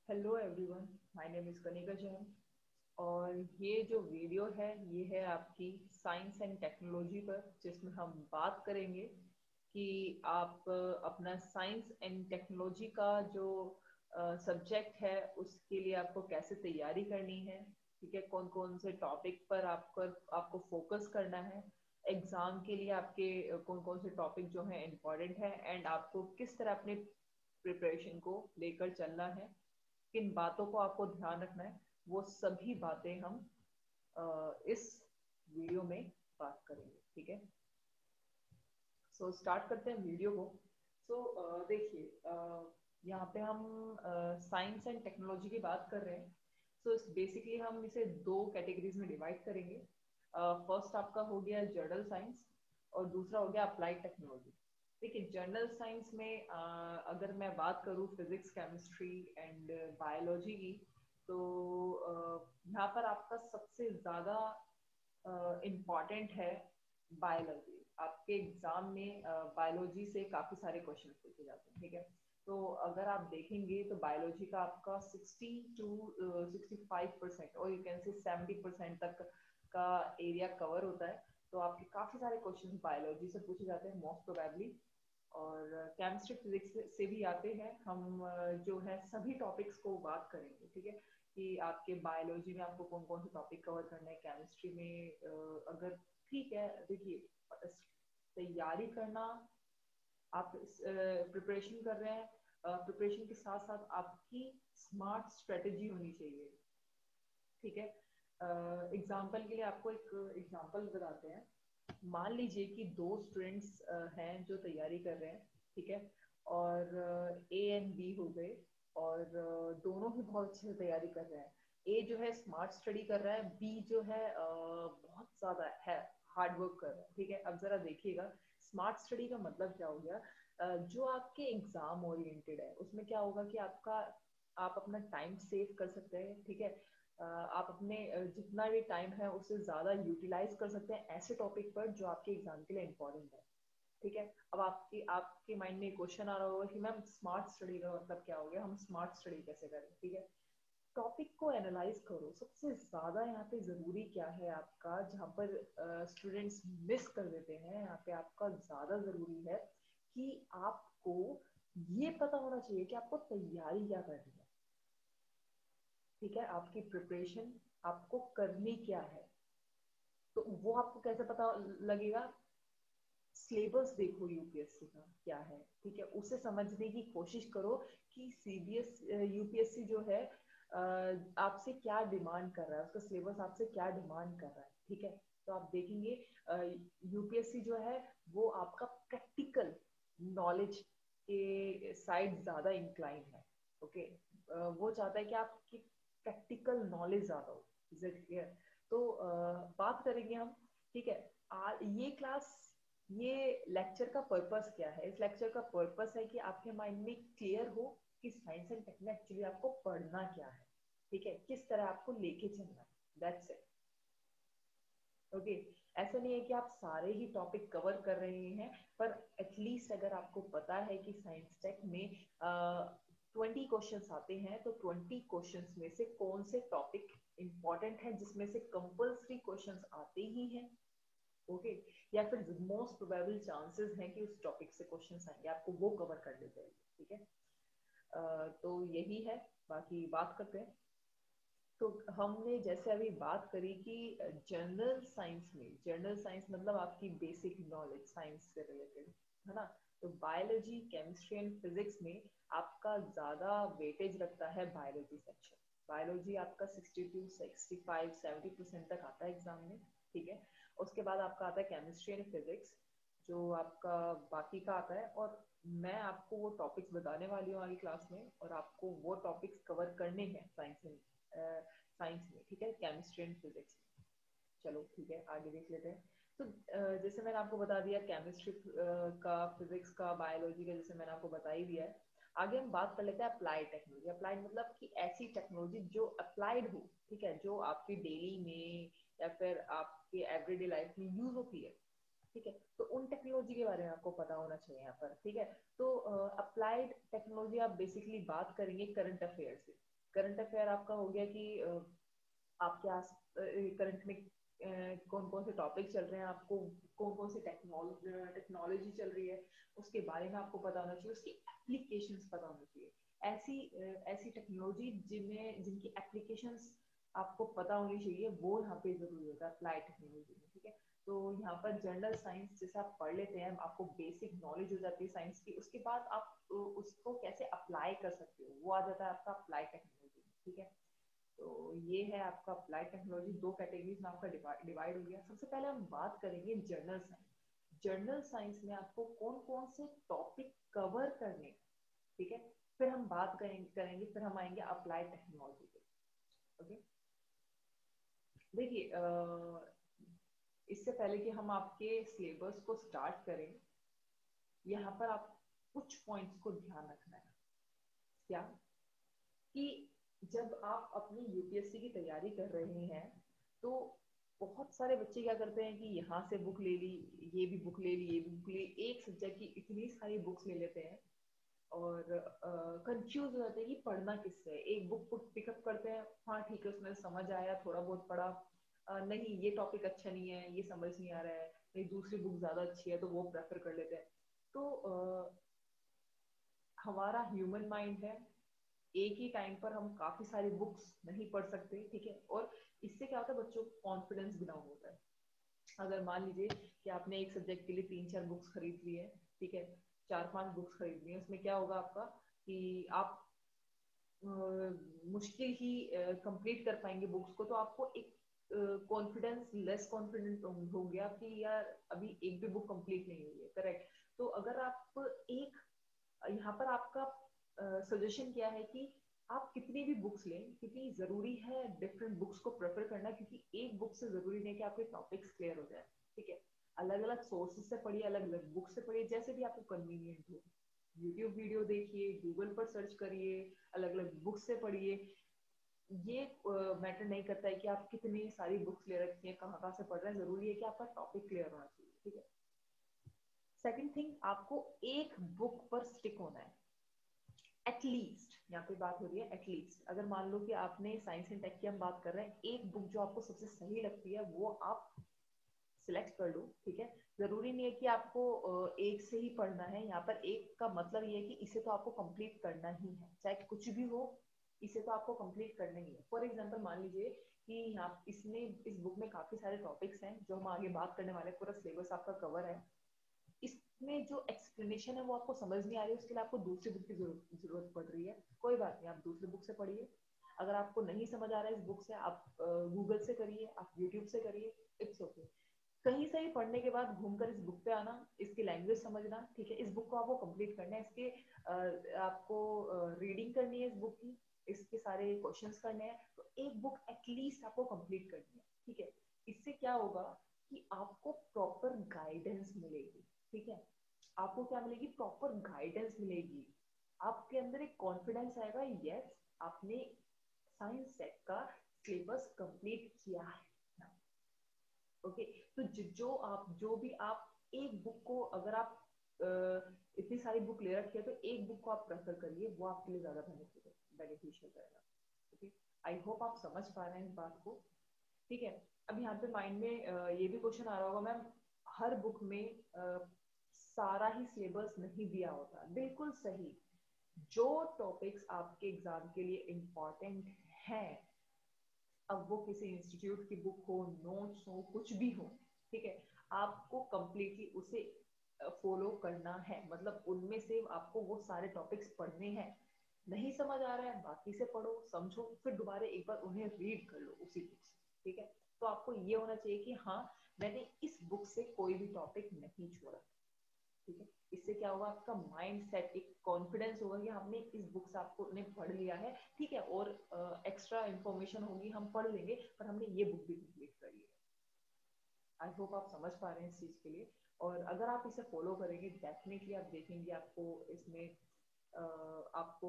Hello everyone, my name is Kanika Jain. और ये जो वीडियो है ये है आपकी साइंस एंड टेक्नोलॉजी पर, जिसमें हम बात करेंगे कि आप अपना साइंस एंड टेक्नोलॉजी का जो सब्जेक्ट है उसके लिए आपको कैसे तैयारी करनी है। ठीक है, कौन कौन से टॉपिक पर आपको फोकस करना है। एग्जाम के लिए आपके कौन कौन से टॉपिक जो है इम्पोर्टेंट है, एंड आपको किस तरह अपने प्रिपरेशन को लेकर चलना है, किन बातों को आपको ध्यान रखना है, वो सभी बातें हम इस वीडियो में बात करेंगे। ठीक है, सो स्टार्ट करते हैं वीडियो को। सो देखिए, यहाँ पे हम साइंस एंड टेक्नोलॉजी की बात कर रहे हैं। सो बेसिकली हम इसे दो कैटेगरीज में डिवाइड करेंगे। फर्स्ट आपका हो गया जनरल साइंस, और दूसरा हो गया अप्लाइड टेक्नोलॉजी। देखिए, जनरल साइंस में अगर मैं बात करूँ फिजिक्स, केमिस्ट्री एंड बायोलॉजी की, तो यहाँ पर आपका सबसे ज़्यादा इम्पॉर्टेंट है बायोलॉजी। आपके एग्जाम में बायोलॉजी से काफी सारे क्वेश्चन पूछे जाते हैं। ठीक है, तो अगर आप देखेंगे तो बायोलॉजी का आपका 60 to 65% और यू कैन से 70% तक का एरिया कवर होता है। तो आपके काफी सारे क्वेश्चन बायोलॉजी से पूछे जाते हैं मोस्ट प्रोबेबली। और केमिस्ट्री फिजिक्स से भी आते हैं। हम जो है सभी टॉपिक्स को बात करेंगे। ठीक है, कि आपके बायोलॉजी में आपको कौन कौन से टॉपिक कवर करना है, केमिस्ट्री में अगर ठीक है। देखिए, तैयारी करना, आप प्रिपरेशन कर रहे हैं, प्रिपरेशन के साथ साथ आपकी स्मार्ट स्ट्रेटेजी होनी चाहिए। ठीक है, एग्जाम्पल के लिए आपको एक एग्जाम्पल बताते हैं। मान लीजिए कि दो स्टूडेंट्स हैं जो तैयारी कर रहे हैं। ठीक है, और ए एंड बी हो गए, और दोनों ही बहुत अच्छे से तैयारी कर रहे हैं। ए जो है स्मार्ट स्टडी कर रहा है, बी जो है बहुत ज्यादा है हार्ड वर्क कर रहा है। ठीक है, अब जरा देखिएगा, स्मार्ट स्टडी का मतलब क्या हो गया। जो आपके एग्जाम ओरिएंटेड है उसमें क्या होगा कि आप अपना टाइम सेव कर सकते हैं। ठीक है, आप अपने जितना भी टाइम है उससे ज्यादा यूटिलाइज कर सकते हैं ऐसे टॉपिक पर जो आपके एग्जाम के लिए इम्पोर्टेंट है। ठीक है, अब आपके आपके माइंड में क्वेश्चन आ रहा होगा कि मैम स्मार्ट स्टडी का मतलब क्या हो गया, हम स्मार्ट स्टडी कैसे करें। ठीक है, टॉपिक को एनालाइज करो, सबसे ज्यादा यहाँ पे जरूरी क्या है आपका, जहाँ पर स्टूडेंट्स मिस कर देते हैं। यहाँ पे आपका ज्यादा जरूरी है कि आपको ये पता होना चाहिए कि आपको तैयारी क्या करनी है। ठीक है, आपकी प्रिपरेशन आपको करनी क्या है, तो वो आपको कैसे पता लगेगा। सिलेबस देखो यूपीएससी का क्या है। ठीक है, उसे समझने की कोशिश करो कि सीबीएस यूपीएससी जो है आपसे क्या डिमांड कर रहा है, उसका सिलेबस आपसे क्या डिमांड कर रहा है। ठीक है, तो आप देखेंगे यूपीएससी जो है वो आपका प्रैक्टिकल नॉलेज के साइड ज्यादा इंक्लाइन है। ओके, वो चाहता है कि आपकी प्रैक्टिकल नॉलेज ज्यादा हो। Is it clear? तो बात करेंगे हम। ठीक है, ये क्लास, ये लेक्चर का पर्पस क्या है। इस लेक्चर का पर्पस है कि आपके माइंड में क्लियर हो कि साइंस एंड टेक में एक्चुअली आपको पढ़ना क्या है। ठीक है, किस तरह आपको लेके चलना है, दैट्स इट। ओके, ऐसा नहीं है कि आप सारे ही टॉपिक कवर कर रहे हैं, पर एटलीस्ट अगर आपको पता है कि साइंस टेक में 20 क्वेश्चंस आते हैं, तो 20 क्वेश्चंस में से कौन से टॉपिक इंपॉर्टेंट है, जिसमें से कंपल्सरी क्वेश्चंस आते ही हैं। ओके, या फिर मोस्ट प्रोबेबल चांसेस हैं कि उस टॉपिक से क्वेश्चंस आएंगे, आपको वो कवर कर लेते हैं। ठीक है, तो यही है। बाकी बात करते हैं। तो हमने जैसे अभी बात करी कि जनरल साइंस में, जनरल साइंस मतलब आपकी बेसिक नॉलेज साइंस से रिलेटेड, है ना। तो बायोलॉजी, केमिस्ट्री एंड फिजिक्स में आपका ज्यादा वेटेज रखता है बायोलॉजी सेक्शन। बायोलॉजी आपका 60 to 65 70% तक आता है एग्जाम में। ठीक है, उसके बाद आपका आता है केमिस्ट्री एंड फिजिक्स, जो आपका बाकी का आता है। और मैं आपको वो टॉपिक्स बताने वाली हूँ आगे क्लास में, और आपको वो टॉपिक्स कवर करने हैं साइंस में। ठीक है, केमिस्ट्री एंड फिजिक्स में। चलो ठीक है, आगे देख लेते हैं। तो जैसे मैंने आपको बता दिया केमिस्ट्री का, फिजिक्स का, बायोलॉजी का, जैसे मैंने आपको बता ही दिया है। आगे हम बात कर लेते हैं अप्लाइड टेक्नोलॉजी। अप्लाइड मतलब कि ऐसी टेक्नोलॉजी जो अप्लाइड हो। ठीक है, जो आपकी डेली में या फिर आपके एवरीडे लाइफ में यूज होती है। ठीक है, तो उन टेक्नोलॉजी के बारे में आपको पता होना चाहिए यहाँ पर। ठीक है, तो अप्लाइड टेक्नोलॉजी आप बेसिकली बात करेंगे करंट अफेयर से। करंट अफेयर आपका हो गया कि आपके आस करंट में कौन कौन से टॉपिक चल रहे हैं, आपको कौन कौन सी टेक्नोलॉजी चल रही है उसके बारे में आपको पता होना चाहिए, उसकी एप्लीकेशंस पता होना चाहिए। ऐसी ऐसी टेक्नोलॉजी जिनकी एप्लीकेशंस आपको पता होनी चाहिए, वो यहाँ पे जरूरी होता है अप्लाई टेक्नोलॉजी में, ठीक है। तो यहाँ पर जनरल साइंस जैसे आप पढ़ लेते हैं, आपको बेसिक नॉलेज हो जाती है साइंस की, उसके बाद आप उसको कैसे अप्लाई कर सकते हो वो आ जाता है आपका अप्लाई टेक्नोलॉजी, ठीक है। तो ये है आपका अप्लाई टेक्नोलॉजी, दो कैटेगरीज में आपका डिवाइड हो गया। सबसे पहले हम बात करेंगे जनरल साइंस। जनरल साइंस में आपको कौन कौन से टॉपिक कवर करने, ठीक है, फिर हम बात करेंगे, फिर हम आएंगे अप्लाई टेक्नोलॉजी पे। ओके, देखिए इससे पहले कि हम आपके सिलेबस को स्टार्ट करें, यहाँ पर आप कुछ पॉइंट्स को ध्यान रखना है। क्या कि जब आप अपनी यूपीएससी की तैयारी कर रहे हैं तो बहुत सारे बच्चे क्या करते हैं कि यहाँ से बुक ले ली, ये भी बुक ले ली, ये भी बुक ले ली, एक सब्जेक्ट की इतनी सारी बुक्स ले लेते हैं और कंफ्यूज हो जाते हैं कि पढ़ना किससे है। एक बुक पिकअप करते हैं, हाँ ठीक है उसमें समझ आया, थोड़ा बहुत पढ़ा, नहीं ये टॉपिक अच्छा नहीं है, ये समझ नहीं आ रहा है, नहीं दूसरी बुक ज्यादा अच्छी है तो वो प्रेफर कर लेते हैं। तो हमारा ह्यूमन माइंड है, एक ही टाइम पर हम काफी सारी बुक्स नहीं पढ़ सकते, ठीक है। और इससे क्या होता है, बच्चों को कॉन्फिडेंस भी डाउन होता है। अगर मान लीजिए कि आपने एक सब्जेक्ट के लिए 3-4 बुक्स खरीद ली है, ठीक है, 4-5 बुक्स खरीद ली है, उसमें क्या होगा आपका कि आप मुश्किल ही कंप्लीट कर पाएंगे बुक्स को, तो आपको एक कॉन्फिडेंस लेस कॉन्फिडेंट हो गया कि यार अभी एक भी बुक कंप्लीट नहीं हुई है, करेक्ट। तो अगर आप एक, यहाँ पर आपका सजेशन क्या है कि आप कितनी भी बुक्स लें, क्योंकि जरूरी है डिफरेंट बुक्स को प्रेफर करना, क्योंकि एक बुक से जरूरी नहीं कि आपके टॉपिक्स क्लियर हो जाए, ठीक है। अलग अलग सोर्सेज से पढ़िए, अलग अलग बुक से पढ़िए, जैसे भी आपको कन्वीनियंट हो। यूट्यूब वीडियो देखिए, गूगल पर सर्च करिए, अलग अलग बुक से पढ़िए। ये मैटर नहीं करता है कि आप कितनी सारी बुक्स ले रखी हैं, कहाँ कहाँ से पढ़ रहे हैं, जरूरी है कि आपका टॉपिक क्लियर होना चाहिए, ठीक है। सेकंड थिंग, आपको एक बुक पर स्टिक होना है एटलीस्ट। यहाँ पे बात हो रही है एटलीस्ट। अगर मान लो कि आपने साइंस एंड टेक की हम बात कर रहे हैं, एक बुक जो आपको सबसे सही लगती है वो आप सिलेक्ट कर लो, ठीक है। जरूरी नहीं है कि आपको एक से ही पढ़ना है, यहाँ पर एक का मतलब ये है कि इसे तो आपको कंप्लीट करना ही है, चाहे कुछ भी हो, इसे तो आपको कंप्लीट करना ही है। फॉर एग्जांपल मान लीजिए कि यहाँ इसमें इस बुक में काफी सारे टॉपिक्स हैं जो हम आगे बात करने वाले हैं, पूरा सिलेबस आपका कवर है, इसमें जो एक्सप्लेनेशन है वो आपको समझ नहीं आ रही, उसके लिए आपको दूसरी बुक की जरूरत पड़ रही है, कोई बात नहीं, आप दूसरी बुक से पढ़िए। अगर आपको नहीं समझ आ रहा है इस बुक से, आप गूगल से करिए, आप यूट्यूब से करिए, इट्स ओके। कहीं से ही पढ़ने के बाद घूमकर इस बुक पे आना, इसकी लैंग्वेज समझना, ठीक है। इस बुक को आपको कंप्लीट करना है, इसके आपको रीडिंग करनी है इस बुक की, इसके सारे क्वेश्चंस करने हैं, तो एक बुक एटलीस्ट आपको कंप्लीट करनी है, ठीक है। इससे क्या होगा कि आपको प्रॉपर गाइडेंस मिलेगी, ठीक है। आपको क्या मिलेगी, प्रॉपर गाइडेंस मिलेगी, आपके अंदर एक कॉन्फिडेंस आएगा, यस आपने साइंस सेट का सिलेबस कंप्लीट किया है। ओके, तो जो भी आप एक बुक को, अगर आप इतनी सारी बुक ले रखी है तो एक बुक को आप प्रेफर करिए, वो आपके लिए ज्यादा बेनिफिशियल रहेगा। ओके, आई होप आप समझ पा रहे हैं इस बात को, ठीक है। अब यहाँ पे माइंड में ये भी क्वेश्चन आ रहा होगा, मैम हर बुक में सारा ही सिलेबस नहीं दिया होता, बिल्कुल सही। जो टॉपिक्स आपके एग्जाम के लिए इम्पोर्टेंट हैं, अब वो किसी इंस्टीट्यूट की बुक हो, नोट्स हो, कुछ भी हो, ठीक है, आपको कंप्लीटली उसे फॉलो करना है, मतलब उनमें से आपको वो सारे टॉपिक्स पढ़ने हैं। नहीं समझ आ रहा है, बाकी से पढ़ो, समझो, फिर दोबारा एक बार उन्हें रीड कर लो उसी बुक से, ठीक है। तो आपको ये होना चाहिए कि हाँ मैंने इस बुक से कोई भी टॉपिक नहीं छोड़ा, ठीक है। इससे क्या होगा, आपका माइंड सेट, एक कॉन्फिडेंस होगा कि हमने इस बुक से आपको ने पढ़ लिया है, ठीक है, और एक्स्ट्रा इंफॉर्मेशन होगी हम पढ़ लेंगे, पर हमने ये बुक भी कंप्लीट कर ली है। आई होप आप समझ पा रहे हैं इस चीज के लिए। और अगर आप इसे फॉलो करेंगे, डेफिनेटली आप देखेंगे आपको इसमें आपको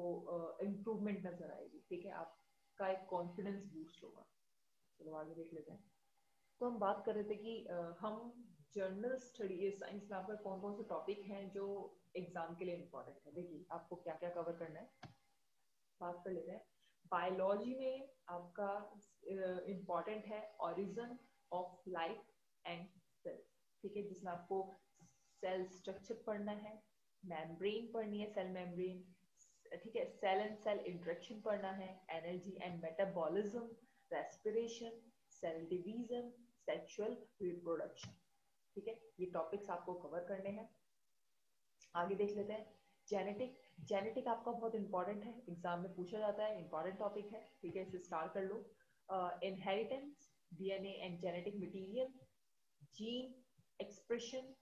इम्प्रूवमेंट नजर आएगी, ठीक है, आपका एक कॉन्फिडेंस बूस्ट होगा। चलो आगे देख लेते हैं। तो हम बात कर रहे थे कि हम जर्नल स्टडी साइंस में आपका कौन कौन से टॉपिक हैं जो एग्जाम के लिए इम्पोर्टेंट है। देखिए आपको क्या क्या कवर करना है, बात कर लेते हैं। बायोलॉजी में आपका इम्पोर्टेंट है origin of life and cell, ठीक है, जिसमें आपको सेल स्ट्रक्चर पढ़ना है, मेम्ब्रेन पढ़नी है, सेल मेम्ब्रेन, ठीक है, सेल एंड सेल इंटरेक्शन पढ़ना है, energy and metabolism, respiration, cell division, sexual reproduction, ठीक है, ये टॉपिक्स आपको कवर करने हैं। आगे देख लेते हैं जेनेटिक। जेनेटिक आपका बहुत इंपॉर्टेंट है, एग्जाम में पूछा जाता है, इंपॉर्टेंट टॉपिक है, ठीक है, इसे स्टार्ट कर लो। Inheritance, DNA and genetic material, gene expression,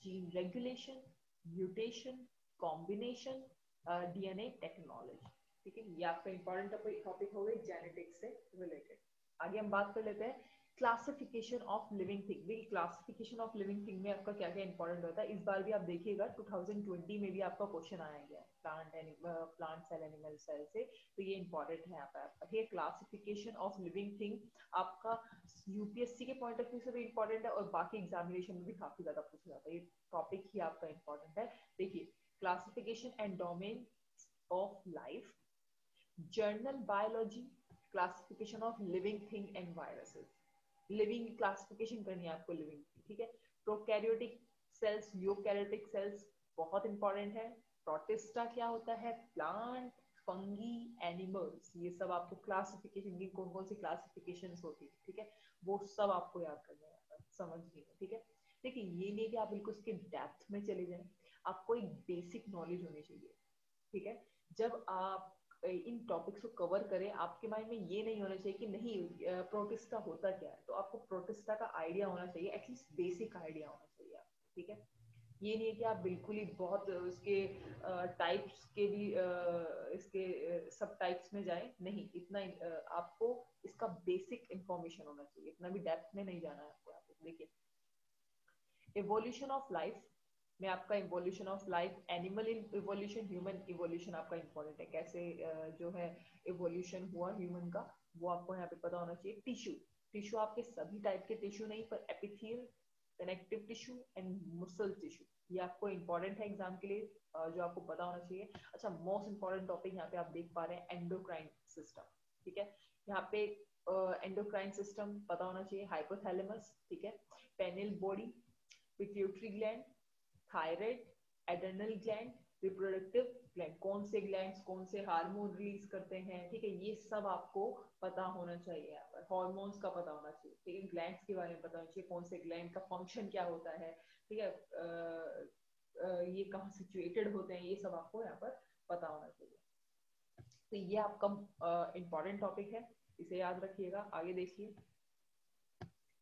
gene regulation, mutation, combination, DNA technology, ठीक है, ये आपका इंपॉर्टेंट टॉपिक हो गए जेनेटिक्स से रिलेटेड। आगे हम बात कर लेते हैं क्लासिफिकेशन ऑफ लिविंग थिंग। देखिए क्लासिफिकेशन ऑफ लिविंग थिंग में आपका क्या क्या इंपॉर्टेंट होता है, इस बार भी आप देखिएगा 2020 में भी आपका क्वेश्चन आया गया प्लांट सेल एनिमल सेल से, तो ये इंपॉर्टेंट है यहाँ पे आपका। ये क्लासिफिकेशन ऑफ लिविंग थिंग आपका यूपीएससी के पॉइंट ऑफ व्यू से भी इंपॉर्टेंट है और बाकी एग्जामिनेशन में भी काफी ज्यादा पूछा जाता है, ये टॉपिक ही आपका इंपॉर्टेंट है। देखिए classification and domain of life, journal biology, classification of living thing and viruses, living classification करनी है आपको लिविंग, ठीक है, प्रोकैरियोटिक सेल्स, यूकैरियोटिक सेल्स बहुत इंपॉर्टेंट है, प्रोटिस्टा क्या होता है, प्लांट, फंगी, एनिमल्स, ये सब आपको क्लासिफिकेशन की कौन कौन सी क्लासिफिकेशन होती है, ठीक है, वो सब आपको याद करना है, समझनी है, ठीक है। देखिए ये नहीं कि आप बिल्कुल उसके डेप्थ में चले जाएं, आपको एक बेसिक नॉलेज होनी चाहिए, ठीक है। जब आप इन टॉपिक्स को कवर करें, आपके माइंड में ये नहीं होना चाहिए कि नहीं प्रोटिस्टा होता क्या है, तो आपको प्रोटिस्टा का आइडिया होना चाहिए, एटलीस्ट बेसिक आइडिया होना चाहिए आपको, ठीक है। ये नहीं है कि आप बिल्कुल ही बहुत उसके टाइप्स के भी इसके सब टाइप्स में जाएं, नहीं, इतना आपको इसका बेसिक इंफॉर्मेशन होना चाहिए, इतना भी डेप्थ में नहीं जाना है आपको यहाँ पे। देखिए इवोल्यूशन ऑफ लाइफ में आपका evolution of life, animal evolution, human evolution आपका इंपॉर्टेंट है, कैसे जो है इवोल्यूशन हुआ ह्यूमन का, वो आपको यहाँ पे पता होना चाहिए। टिश्यू, टिश्यू आपके सभी टाइप के टिश्यू नहीं, पर epithelial, connective tissue and muscle tissue, ये आपको इंपॉर्टेंट है एग्जाम के लिए, जो आपको पता होना चाहिए। अच्छा मोस्ट इंपॉर्टेंट टॉपिक यहाँ पे आप देख पा रहे हैं एंडोक्राइन सिस्टम, ठीक है, यहाँ पे एंडोक्राइन सिस्टम पता होना चाहिए, हाइपोथैलेमस, ठीक है, pineal body, pituitary gland, thyroid, adrenal gland, reproductive gland, कौन से ग्लैंड्स कौन से हार्मोन रिलीज करते हैं, ठीक है, ये सब आपको पता होना चाहिए, यहाँ पर हॉर्मोन्स का पता होना चाहिए, ठीक है, ग्लैंड्स के बारे में पता होना चाहिए, कौन से ग्लैंड का फंक्शन क्या होता है, ठीक है, ये कहाँ सिचुएटेड होते हैं, ये सब आपको यहाँ पर पता होना चाहिए। तो ये आपका इंपॉर्टेंट टॉपिक है, इसे याद रखिएगा। आगे देखिए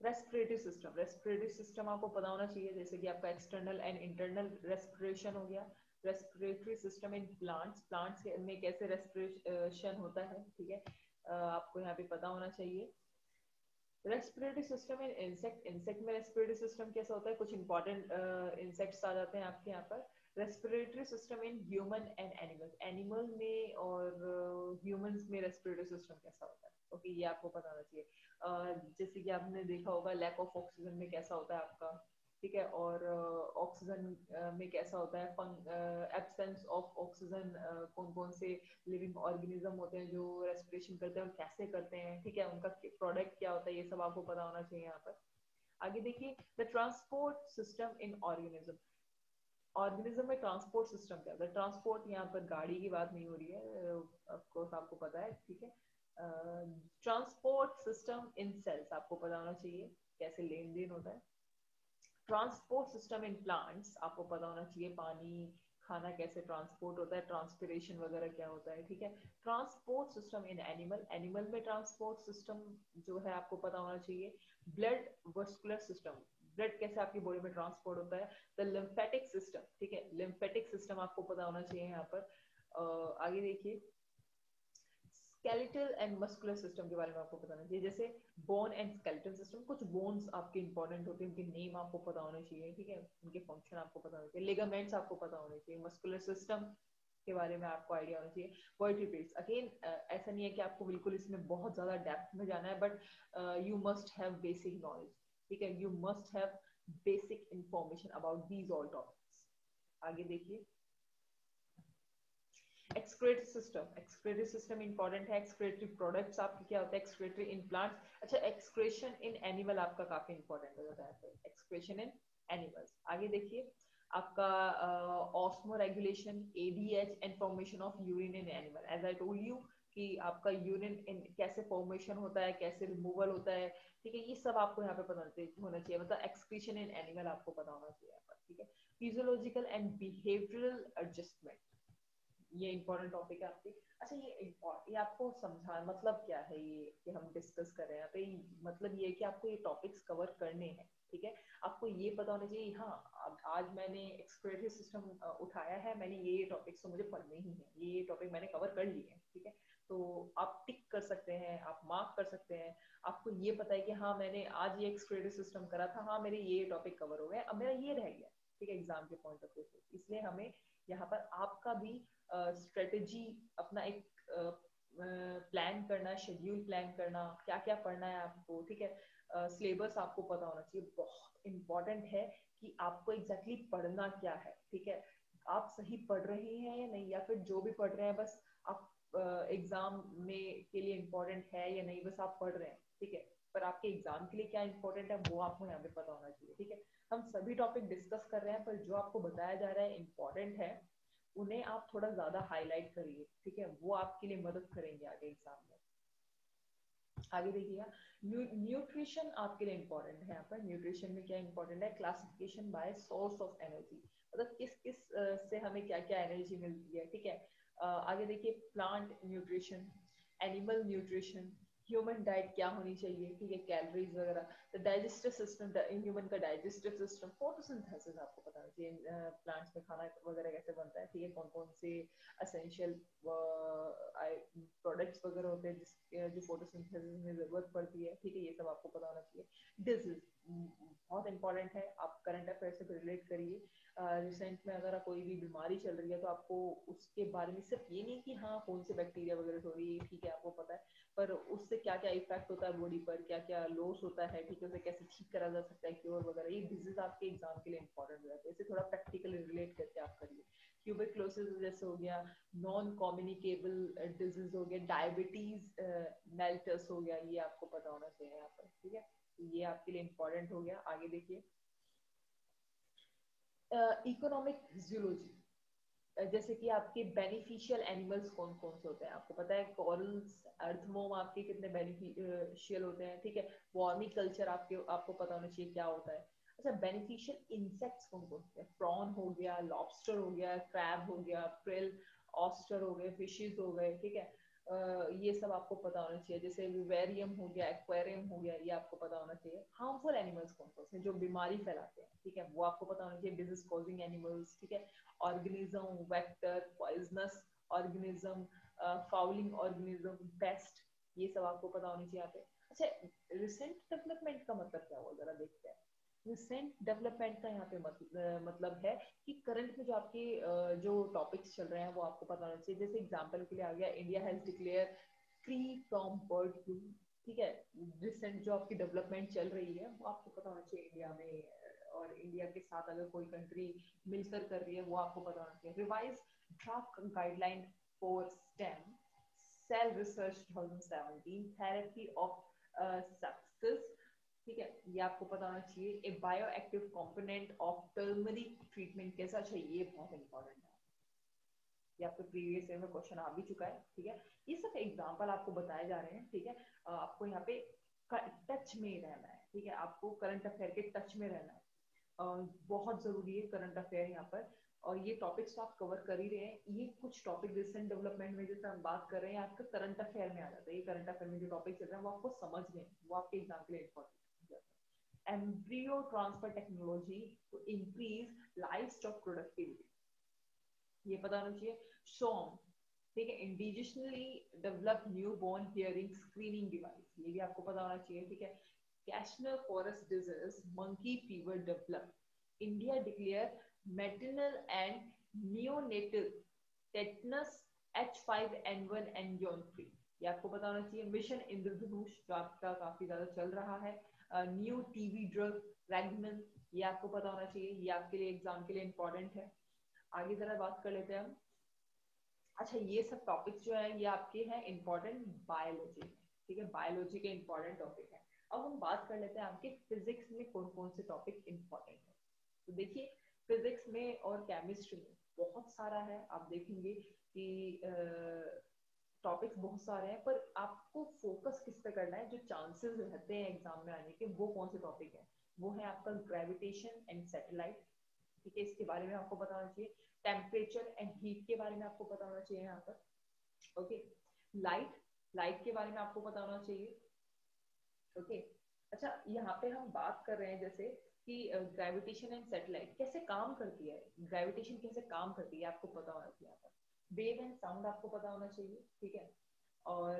रेस्पिरेटरी सिस्टम, रेस्पिरेटरी सिस्टम आपको पता होना चाहिए, जैसे कि आपका एक्सटर्नल एंड इंटरनल रेस्पिरेशन हो गया, respiratory system in plants, plants में कैसे रेस्पिरेशन होता है, ठीक है, आपको यहाँ पे पता होना चाहिए। Respiratory system in insect, insect में रेस्पिरेटरी सिस्टम कैसा होता है, कुछ इंपॉर्टेंट इंसेक्ट्स आ जाते हैं आपके यहाँ पर। Respiratory system in human and animal, animal में और ह्यूमंस में रेस्पिरेटरी सिस्टम कैसा होता है, ओके, ये आपको पता होना चाहिए। जैसे कि आपने देखा होगा लैक ऑफ ऑक्सीजन में कैसा होता है आपका, ठीक है, और ऑक्सीजन में कैसा होता है, एब्सेंस ऑफ ऑक्सीजन, कौन कौन से लिविंग ऑर्गेनिज्म होते हैं जो रेस्पिरेशन करते हैं और कैसे करते हैं, ठीक है, उनका प्रोडक्ट क्या होता है, ये सब आपको पता होना चाहिए यहाँ पर। आगे देखिए the transport system in organism, organism में ट्रांसपोर्ट सिस्टम क्या होता है, ट्रांसपोर्ट यहाँ पर गाड़ी की बात नहीं हो रही है, ऑफ कोर्स आपको पता है, ठीक है, ट्रांसपोर्ट सिस्टम इन सेल्स आपको पता होना चाहिए, कैसे लेन देन होता है। ट्रांसपोर्ट सिस्टम इन प्लांट्स आपको पता होना चाहिए, पानी खाना कैसे ट्रांसपोर्ट होता है, ट्रांसपिरेशन वगैरह क्या होता है, ठीक है। Transport system in animal, animal में ट्रांसपोर्ट सिस्टम जो है आपको पता होना चाहिए। ब्लड वस्कुलर सिस्टम, ब्लड कैसे आपकी बॉडी में ट्रांसपोर्ट होता है। द लिम्फेटिक सिस्टम, ठीक है, लिम्फेटिक सिस्टम आपको पता होना चाहिए यहाँ पर। आगे देखिए स्केलेटल एंड मस्कुलर सिस्टम के बारे में आपको पता होना चाहिए, जैसे बोन एंड स्केलेटल सिस्टम, कुछ बोन्स आपके इंपॉर्टेंट होते हैं, उनके नेम आपको पता होने चाहिए, ठीक है, उनके फंक्शन आपको पता होने चाहिए। लिगामेंट्स आपको पता होने चाहिए, मस्कुलर सिस्टम के बारे में आपको आइडिया होना चाहिए। वर्टिब्रेट्स अगेन ऐसा नहीं है कि आपको बिल्कुल इसमें बहुत ज्यादा डेप्थ में जाना है, but you must have basic knowledge, ठीक है, you must have basic information about these all topics. आगे देखिए एक्सक्रेटरी सिस्टम इंपॉर्टेंट है। एक्सक्रेटरी प्रोडक्ट्स आपके क्या होता है, एक्सक्रेटरी इन प्लांट्स। अच्छा, एक्सक्रेशन इन एनिमल आपका काफी इंपॉर्टेंट हो जाता है, एक्सक्रेशन इन एनिमल्स। आगे देखिए आपका osmoregulation, ADH and formation of urine in animal. As I told you कि आपका यूरिन कैसे फॉर्मेशन होता है, कैसे रिमूवल होता है, ठीक है, ये सब आपको यहाँ पे पता होना चाहिए, मतलब एक्सक्रीशन इन एनिमल आपको पता होना चाहिए यहाँ पर, ठीक है। फिजियोलॉजिकल एंड बिहेवियरल एडजस्टमेंट, ये इंपॉर्टेंट टॉपिक है आपकी। अच्छा, ये आपको समझा मतलब क्या है ये कि हम डिस्कस कर रहे हैं यहाँ पे, मतलब ये है कि आपको ये टॉपिक्स कवर करने हैं, ठीक है। आपको ये पता होना चाहिए, हाँ आज मैंने एक्सक्रेटरी सिस्टम उठाया है, मैंने ये टॉपिक्स तो मुझे पढ़ने ही है, ये टॉपिक मैंने कवर कर लिए हैं, ठीक है। तो आप टिक कर सकते हैं, आप मार्क कर सकते हैं, आपको ये पता है कि हाँ मैंने आज ये एक्सक्रेटरी सिस्टम करा था, हाँ मेरे ये टॉपिक कवर हो गए, अब मेरा ये रह गया, ठीक है, एग्जाम के पॉइंट ऑफ व्यू से। इसलिए हमें यहाँ पर आपका भी स्ट्रेटेजी अपना एक प्लान करना, शेड्यूल प्लान करना, क्या क्या पढ़ना है आपको, ठीक है। सिलेबस आपको पता होना चाहिए, बहुत इंपॉर्टेंट है कि आपको एग्जैक्टली पढ़ना क्या है, ठीक है। आप सही पढ़ रहे हैं या नहीं, या फिर जो भी पढ़ रहे हैं बस आप एग्जाम में के लिए इम्पोर्टेंट है या नहीं, बस आप पढ़ रहे हैं, ठीक है। पर आपके एग्जाम के लिए क्या इंपॉर्टेंट है वो आपको यहाँ पे पता होना चाहिए, ठीक है। हम सभी टॉपिक डिस्कस कर रहे हैं, पर जो आपको बताया जा रहा है इंपॉर्टेंट है, उन्हें आप थोड़ा ज्यादा हाईलाइट करिए, ठीक है, वो आपके लिए मदद करेंगे आगे एग्जाम में। आगे देखिएगा, न्यूट्रिशन आपके लिए इंपॉर्टेंट है। यहाँ पर न्यूट्रिशन में क्या इंपॉर्टेंट है, classification bye source of energy, मतलब किस किस से हमें क्या क्या एनर्जी मिलती है, ठीक है। आगे देखिए, plant nutrition, animal nutrition, human diet क्या होनी चाहिए, ठीक है, कैलोरीज वगैरह, द डाइजेस्टिव सिस्टम, ह्यूमन का डाइजेस्टिव सिस्टम, फोटोसिंथेसिस आपको पता होना चाहिए, प्लांट्स में खाना वगैरह कैसे बनता है, ठीक है, कौन कौन से एसेंशियल प्रोडक्ट्स वगैरह होते हैं जो फोटोसिंथेसिस में जरूरत पड़ती है, ठीक है, ये सब आपको पता होना चाहिए। डिजीज बहुत इंपॉर्टेंट है, आप करंट अफेयर से रिलेट करिए। रिसेंट में अगर कोई भी बीमारी चल रही है तो आपको उसके बारे में सिर्फ ये नहीं कि हाँ कौन से बैक्टीरिया वगैरह हो रही है, ठीक है, आपको पता है, पर उससे क्या क्या इफेक्ट होता है बॉडी पर, क्या क्या लॉस होता है, ठीक है, उसे कैसे ठीक करा जा सकता है, क्योर वगैरह, ये डिजीज आपके एग्जाम के लिए इंपॉर्टेंट हो जाते हैं, इसे थोड़ा प्रैक्टिकली रिलेट करके आप करिए। ट्यूबरक्लोसिस जैसे हो गया, नॉन कम्युनिकेबल डिजीज हो गया, डायबिटीज मेल्टस हो गया, ये आपको पता होना चाहिए यहाँ पर, ठीक है, ये आपके लिए इंपॉर्टेंट हो गया। आगे देखिए, इकोनॉमिक जियोलॉजी, जैसे कि आपके बेनिफिशियल एनिमल्स कौन कौन से होते हैं, आपको पता है, कॉरल्स, अर्थमोम आपके कितने बेनिफिशियल होते हैं, ठीक है। वॉर्मी कल्चर आपको पता होना चाहिए क्या होता है। अच्छा, बेनिफिशियल इंसेक्ट्स कौन कौन से हैं, प्रॉन हो गया, लॉबस्टर हो गया, क्रैब हो गया, प्रिल, ऑस्टर हो गए, फिशेस हो गए, ठीक है। ये सब आपको पता होना चाहिए, जैसे विवेरियम हो गया, एक्वेरियम हो गया, ये आपको पता होना चाहिए। हार्मफुल एनिमल्स कौन कौन से जो बीमारी फैलाते हैं, ठीक है, वो आपको पता होना चाहिए, डिजीज कॉजिंग एनिमल्स, ठीक है, organism, vector, poisonous organism, fouling organism, paste, ये सब आपको पता होनी चाहिए यहाँ पे। अच्छा, रिसेंट डेवलपमेंट का मतलब क्या हुआ, जरा देखते हैं। रिसेंट डेवलपमेंट का यहाँ पे मतलब है कि करंट में जो आपके जो टॉपिक्स चल रहे हैं वो आपको पता होना चाहिए। जैसे एग्जांपल के लिए आ गया, India has declare free from bird flu, ठीक है। रिसेंट जो आपकी डेवलपमेंट चल रही है वो आपको पता होना चाहिए इंडिया में, और इंडिया के साथ अगर कोई कंट्री मिलकर कर रही है वो आपको पता होना चाहिए। Revise draft guideline for stem cell research 2017, therapy of success, ठीक है, ये आपको पता होना चाहिए। A bioactive component of turmeric treatment कैसा चाहिए, ये बहुत इंपॉर्टेंट है, ये आपको प्रीवियस ईयर में क्वेश्चन आ भी चुका है, ठीक है। ये सब एग्जांपल आपको बताए जा रहे हैं, ठीक है। आपको यहाँ पे टच में रहना है, ठीक है, आपको करंट अफेयर के टच में रहना है, बहुत जरूरी है करंट अफेयर यहाँ पर। और ये टॉपिक्स तो आप कवर कर ही रहे हैं, ये कुछ टॉपिक रिसेंट डेवलपमेंट में जैसे हम बात कर रहे हैं आपका करंट अफेयर में आ जाता है, ये करंट अफेयर में जो टॉपिक चल रहे हैं वो आपको समझ में, वो आपके एग्जाम के लिए इंपॉर्टेंट है। Embryo transfer technology to increase livestock productivity, ये पता होना चाहिए। शॉम, ठीक है, indigenously develop new born hearing screening device, ये भी आपको पता होना चाहिए, ठीक है। Kyasanur forest disease monkey fever develop, India declare maternal and neonatal tetanus H5N1 एंजियोन फ्री, ये आपको पता होना चाहिए। मिशन इंद्रधनुष जो आपका काफी ज्यादा चल रहा है, न्यू टीवी ड्रग रैगनन, ये आपको पता होना चाहिए, ये आपके लिए एग्जाम के लिए इंपॉर्टेंट है। आगे जरा बात कर लेते हैं हम। अच्छा, ये सब टॉपिक्स जो है ये आपके हैं इम्पोर्टेंट बायोलॉजी में, ठीक है, बायोलॉजी के इम्पोर्टेंट टॉपिक है। अब हम बात कर लेते हैं आपके फिजिक्स में कौन कौन से टॉपिक इम्पोर्टेंट है। तो देखिए, फिजिक्स में और केमिस्ट्री में बहुत सारा है, आप देखेंगे कि टॉपिक्स बहुत सारे हैं, पर आपको फोकस किस पे करना है, जो चांसेस रहते हैं एग्जाम में आने के, वो कौन से टॉपिक है, वो है आपका ग्रेविटेशन एंड सैटेलाइट, ठीक है, इसके बारे में आपको पता होना चाहिए। टेम्परेचर एंड हीट के बारे में आपको पता होना चाहिए यहाँ पर। ओके, लाइट, लाइट के बारे में आपको पता होना चाहिए। ओके, अच्छा, यहाँ पे हम बात कर रहे हैं जैसे कि ग्रेविटेशन एंड सैटेलाइट कैसे काम करती है, ग्रेविटेशन कैसे काम करती है आपको पता होना चाहिए यहाँ पर। वेव एंड साउंड आपको पता होना चाहिए, ठीक है। और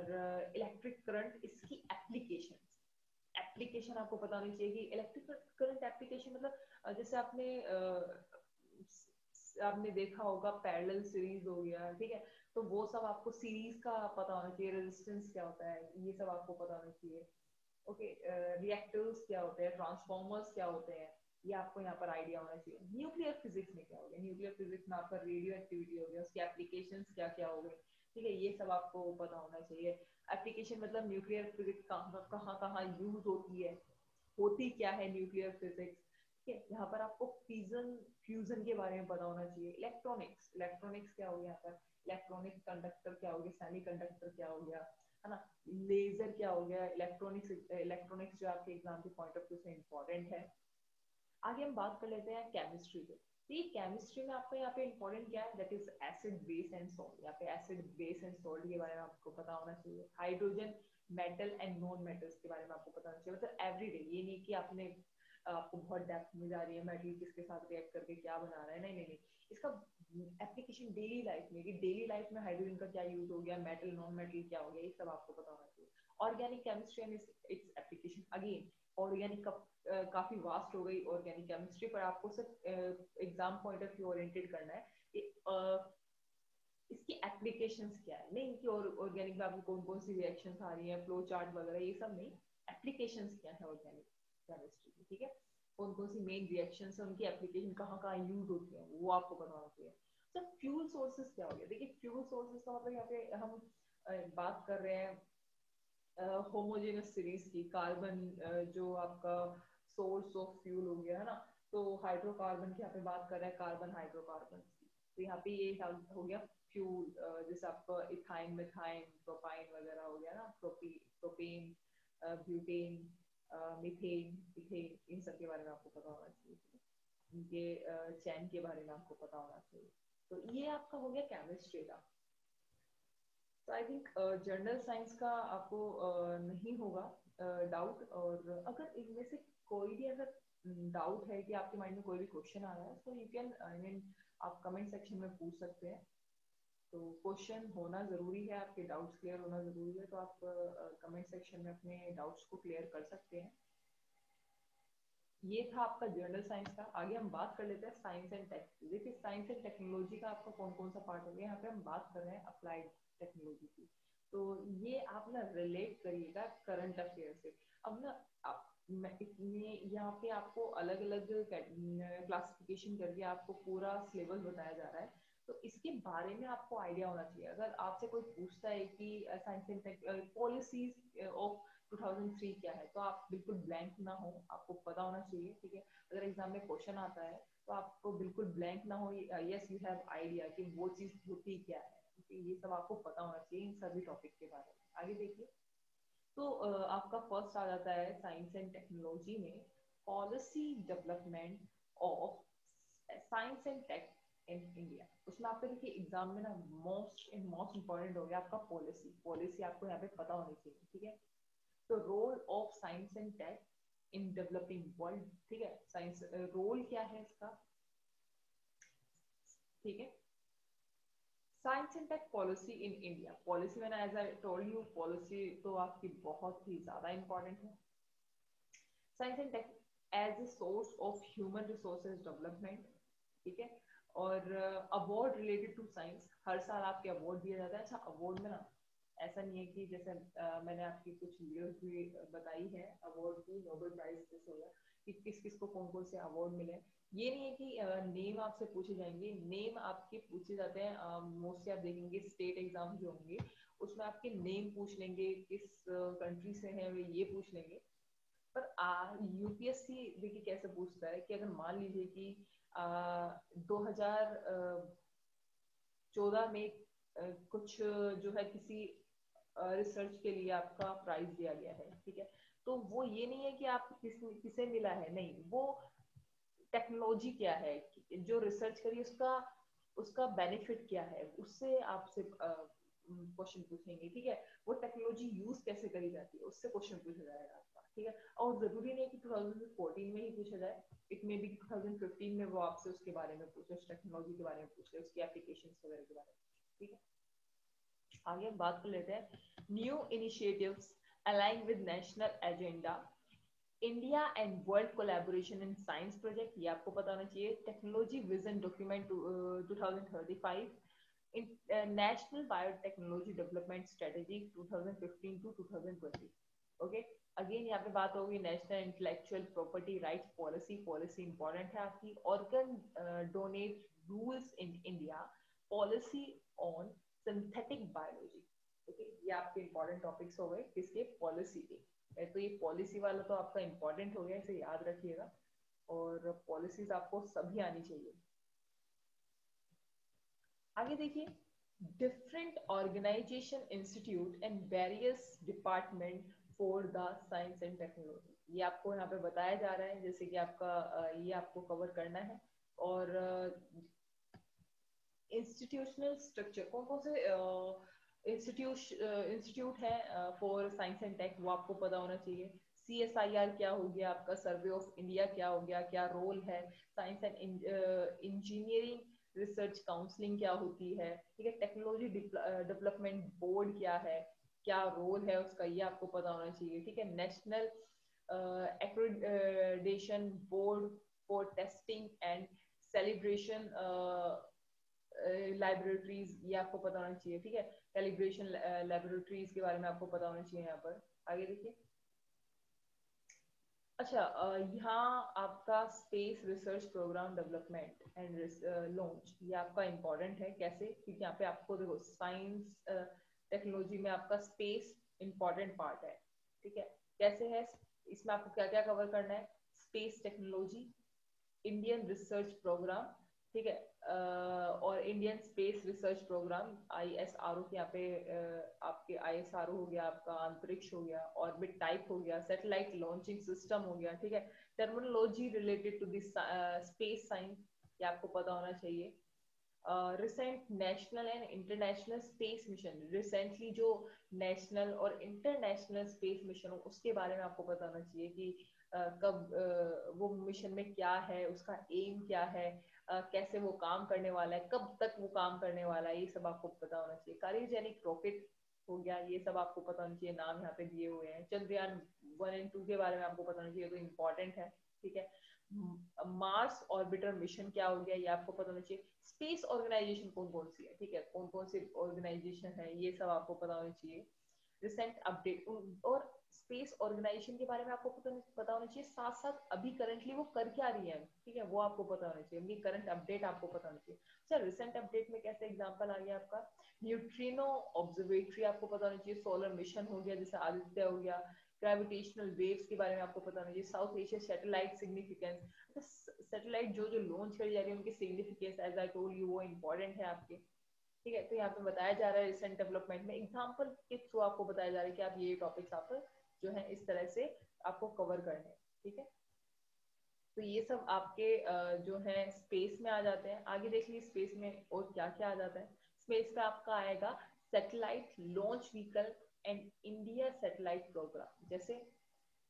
इलेक्ट्रिक करंट, इसकी एप्लीकेशन, एप्लीकेशन आपको पता होनी चाहिए कि इलेक्ट्रिक करंट एप्लीकेशन मतलब जैसे आपने देखा होगा पैरेलल सीरीज हो गया, ठीक है, तो वो सब आपको सीरीज का पता होना चाहिए, रेजिस्टेंस क्या होता है ये सब आपको पता होना चाहिए। ओके, रिएक्टर्स क्या होते हैं, ट्रांसफॉर्मर्स क्या होते हैं, ये आपको यहाँ पर आइडिया होना चाहिए। न्यूक्लियर फिजिक्स में क्या हो गया, न्यूक्लियर फिजिक्स में आपका रेडियो एक्टिविटी हो गया, उसकी एप्लीकेशंस क्या क्या हो गए, ठीक है, ये सब आपको पता होना चाहिए। एप्लीकेशन मतलब न्यूक्लियर फिजिक्स कहाँ कहाँ कहाँ यूज होती है, होती क्या है न्यूक्लियर फिजिक्स, ठीक है। यहाँ पर आपको फ्यूजन, फ्यूजन के बारे में पता होना चाहिए। इलेक्ट्रॉनिक्स, इलेक्ट्रॉनिक्स क्या हो गया यहाँ पर, इलेक्ट्रॉनिक कंडक्टर क्या हो गया, सेमी कंडक्टर क्या हो गया, है ना, लेजर क्या हो गया, इलेक्ट्रॉनिक्स, इलेक्ट्रॉनिक्स जो आपके एग्जाम के पॉइंट ऑफ व्यू से इंपॉर्टेंट है। आगे हम बात कर लेते हैं केमिस्ट्री पे। तो ये केमिस्ट्री में आपका यहाँ पे इंपॉर्टेंट क्या है, that is acid base and salt. यहाँ पे एसिड बेस एंड सॉल्ट के बारे में आपको पता होना चाहिए। Hydrogen, metal and non metals के बारे में आपको पता होना चाहिए, मतलब एवरीडे, ये नहीं कि आपने आपको बहुत डेप्थ में जा रही है मेटल किसके साथ रिएक्ट करके क्या बना रहा है, नहीं नहीं नहीं, इसका एप्लीकेशन डेली लाइफ में, कि डेली लाइफ में हाइड्रोजन का क्या यूज हो गया, मेटल नॉन मेटल क्या हो गया, ये सब आपको पता होना चाहिए। Organic chemistry and its application, again organic का काफी वास्ट हो गई ऑर्गेनिक केमिस्ट्री, पर आपको सिर्फ exam point of view oriented करना है कि इसकी एप्लीकेशंस क्या है, नहीं कि और ऑर्गेनिक में आपको कौन कौन सी रिएक्शंस आ रही हैं, फ्लो चार्ट वगैरह ये सब नहीं, एप्लीकेशंस क्या है ऑर्गेनिक केमिस्ट्री की, ठीक है, कौन कौन सी मेन रिएक्शंस है, उनकी एप्लीकेशन कहाँ कहाँ यूज होती है, वो आपको पता होना चाहिए। सर फ्यूल सोर्सेज क्या हो गया, देखिए फ्यूल सोर्सेज का मतलब यहाँ पे हम बात कर रहे हैं होमोजेनस सीरीज की, कार्बन जो आपका सोर्स ऑफ फ्यूल हो गया है ना, तो हाइड्रोकार्बन की यहाँ पे बात कर रहे हैं, कार्बन हाइड्रोकार्बन की, तो यहाँ पे ये हो गया फ्यूल, जैसे आपका इथाइन, मिथाइन, प्रोपाइन वगैरह हो गया ना, प्रोपेन, ब्यूटेन, मीथेन, इथेन, इन सब के बारे में आपको पता होना चाहिए, इनके चैन के बारे में आपको पता होना चाहिए। तो ये आपका हो गया केमिस्ट्री का। तो आई थिंक जनरल साइंस का आपको नहीं होगा डाउट, और अगर इनमें से कोई भी अगर डाउट है कि आपके माइंड में कोई भी क्वेश्चन आ रहा है, तो यू कैन, आई मीन, आप कमेंट सेक्शन में पूछ सकते हैं। तो क्वेश्चन होना जरूरी है, आपके डाउट्स क्लियर होना जरूरी है, तो आप कमेंट सेक्शन में अपने डाउट्स को क्लियर कर सकते हैं। ये था आपका जनरल साइंस का। आगे हम बात कर लेते हैं साइंस एंड टेक। देखिए साइंस एंड टेक्नोलॉजी का आपका कौन कौन सा पार्ट हो गया, यहाँ पे हम बात कर रहे हैं अप्लाइड टेक्नोलॉजी की। तो ये आप ना रिलेट करिएगा करंट अफेयर से। अब ना इसमें यहाँ पे आपको अलग अलग क्लासिफिकेशन करके आपको पूरा सिलेबस बताया जा रहा है, तो इसके बारे में आपको आइडिया होना चाहिए। अगर आपसे कोई पूछता है कि science and tech policies of 2003 क्या है, तो आप बिल्कुल ब्लैंक ना हो, आपको पता होना चाहिए, ठीक है। अगर एग्जाम में क्वेश्चन आता है तो आपको बिल्कुल ब्लैंक ना हो, यस यू हैव आइडिया कि वो चीज होती क्या है, ये सब आपको पता होना चाहिए इन सभी टॉपिक के बारे में। आगे देखिए, तो आपका फर्स्ट आ जाता है साइंस एंड टेक्नोलॉजी में policy development of science and tech in India. उसमें आपको देखिए एग्जाम में ना मोस्ट इंपॉर्टेंट हो गया आपका पॉलिसी, पॉलिसी आपको यहाँ पे पता होनी चाहिए, ठीक है। तो role of science and tech in developing world, ठीक है, साइंस रोल क्या है इसका, ठीक है। Science and tech policy in India, policy मैंने as I told you, policy तो आपकी बहुत ही ज्यादा इंपॉर्टेंट है। Science and tech as a source of human resources development, ठीक है। और अवार्ड रिलेटेड टू साइंस, हर साल आपके अवार्ड दिया जाता है। अच्छा, अवार्ड में ना ऐसा नहीं है कि जैसे मैंने आपकी कुछ वीडियोस भी बताई है अवार्ड की, नोबेल प्राइज जैसे हो गया कि किस किस को कौन कौन से अवार्ड मिले। ये नहीं है कि नेम आपसे पूछे जाएंगे, नेम आपके पूछे जाते हैं मोस्टली। आप देखेंगे स्टेट एग्जाम जो होंगे उसमें आपके नेम पूछ लेंगे, किस कंट्री से हैं वे ये पूछ लेंगे। पर यूपीएससी देखिए कैसे पूछता है कि अगर मान लीजिए कि 2014 में कुछ जो है किसी रिसर्च के लिए आपका प्राइज दिया गया है, ठीक है, तो वो ये नहीं है कि आप किसे मिला है, नहीं, वो टेक्नोलॉजी क्या है, जो रिसर्च करी उसका उसका बेनिफिट क्या है, उससे आपसे क्वेश्चन पूछेंगे, ठीक है। वो टेक्नोलॉजी यूज कैसे करी जाती है उससे क्वेश्चन पूछा जाएगा आपका, ठीक है। और जरूरी नहीं है कि 2014 में ही पूछा जाए, इट मे बी 2015 में वो आपसे उसके बारे में पूछे, उस टेक्नोलॉजी के बारे में पूछे, उसकी एप्लीकेशन वगैरह के बारे में, ठीक है। आगे हम बात कर लेते हैं new initiatives align with national agenda, India and world collaboration in science project, ये आपको पता होना चाहिए। Technology vision document 2035, national biotechnology development strategy 2015 to 2020। Okay, again यहाँ पे बात होगी national intellectual property rights policy, policy important है आपकी। Organ donate rules in India, policy on synthetic biology. Okay, ये आपके इंपॉर्टेंट टॉपिक्स हो गए किसके, पॉलिसी के। तो ये पॉलिसी वाला तो आपका इंपॉर्टेंट हो गया, इसे याद रखिएगा। और पॉलिसीज आपको सभी आनी चाहिए। आगे देखिए, different organisation institute and various department for the science and technology, ये आपको यहाँ पे बताया जा रहा है, जैसे कि आपका ये आपको कवर करना है। और इंस्टीट्यूशनल स्ट्रक्चर, कौन कौन से इंस्टीट्यूट है फॉर साइंस एंड टेक, वो आपको पता होना चाहिए। CSIR क्या हो गया आपका, सर्वे ऑफ इंडिया क्या हो गया, क्या रोल है। Science and engineering research counselling क्या होती है, ठीक है। टेक्नोलॉजी डेवलपमेंट बोर्ड क्या है, क्या रोल है उसका, ये आपको पता होना चाहिए, ठीक है। National accreditation board for testing and celebration laboratories, ये आपको पता होना चाहिए, ठीक है। कैलिब्रेशन लेबोरेटरीज के बारे में आपको पता होना चाहिए यहाँ पर। आगे देखिए, अच्छा, यहाँ आपका space research programme development and launch, ये आपका इंपॉर्टेंट है। कैसे, क्योंकि यहाँ पे आपको देखो साइंस टेक्नोलॉजी में आपका स्पेस इंपॉर्टेंट पार्ट है, ठीक है। कैसे है, इसमें आपको क्या क्या कवर करना है, space technology, Indian research programme, ठीक है। और Indian space research programme ISRO के यहाँ पे आपके ISRO हो गया, आपका अंतरिक्ष हो गया, ऑर्बिट टाइप हो गया, सैटेलाइट लॉन्चिंग सिस्टम हो गया, ठीक है। Terminology related to this space science, ये आपको पता होना चाहिए। Recent national and international space mission, recently जो नेशनल और इंटरनेशनल स्पेस मिशन हो उसके बारे में आपको पता होना चाहिए कि कब वो मिशन में क्या है, उसका एम क्या है, कैसे वो काम करने वाला है, कब तक वो काम करने वाला है, ये सब आपको पता होना चाहिए। क्रायोजेनिक रॉकेट हो गया, ये सब आपको पता होना चाहिए, नाम यहाँ पे दिए हुए हैं। चंद्रयान 1 एंड 2 के बारे में आपको पता होना चाहिए, तो इम्पोर्टेंट है, ठीक है। मार्स ऑर्बिटर मिशन क्या हो गया, ये आपको पता होना चाहिए। स्पेस ऑर्गेनाइजेशन कौन कौन सी है, ठीक है, कौन कौन सी ऑर्गेनाइजेशन है, ये सब आपको पता होना चाहिए। रिसेंट अपडेट, और स्पेस ऑर्गेनाइजेशन के बारे में आपको पता होना चाहिए, साथ साथ अभी करंटली वो कर क्या रही है, ठीक है, वो आपको पता होना चाहिए। उनकी करंट अपडेट आपको पता होना चाहिए। सर रिसेंट अपडेट में कैसे एग्जांपल आ गया आपका, न्यूट्रिनो ऑब्जर्वेटरी आपको पता होना चाहिए, सोलर मिशन हो गया जैसे आदित्य हो गया, ग्रेविटेशनल वेव्स के बारे में आपको पता होना चाहिए, South Asia satellite significance, satellite जो जो लॉन्च करी जा रही है उनकी significance as I told you वो इंपॉर्टेंट है आपके, ठीक है। तो यहाँ पे बताया जा रहा है रिसेंट डेवलपमेंट में एग्जांपल के थ्रू आपको बताया जा रहा है कि आप ये टॉपिक्स आप जो है इस तरह से आपको कवर करने हैं, ठीक है। तो ये सब आपके जो है स्पेस में आ जाते हैं। आगे देख लीजिए स्पेस में और क्या क्या आ जाता है। स्पेस का आपका आएगा satellite launch vehicle and India satellite programme, जैसे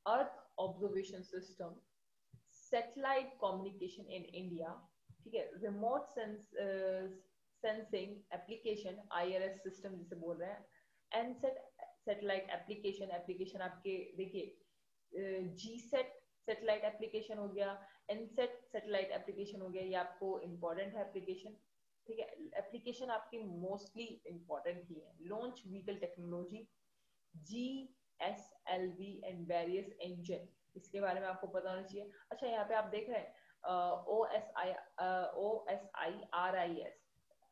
earth observation system, satellite communication in India, ठीक है। Remote sensing application IRS system जिसे बोल रहे हैं, एनसेट सैटेलाइट एप्लीकेशन, एप्लीकेशन आपके देखिए GSET सैटेलाइट एप्लीकेशन हो गया, एनसेट सैटेलाइट एप्लीकेशन हो गया, ये आपको इंपॉर्टेंट है एप्लीकेशन, ठीक है, एप्लीकेशन आपकी मोस्टली इंपॉर्टेंट ही है। Launch vehicle technology, GSLV and various engine, इसके बारे में आपको पता होना चाहिए। अच्छा, यहाँ पे आप देख रहे हैं OSIRIS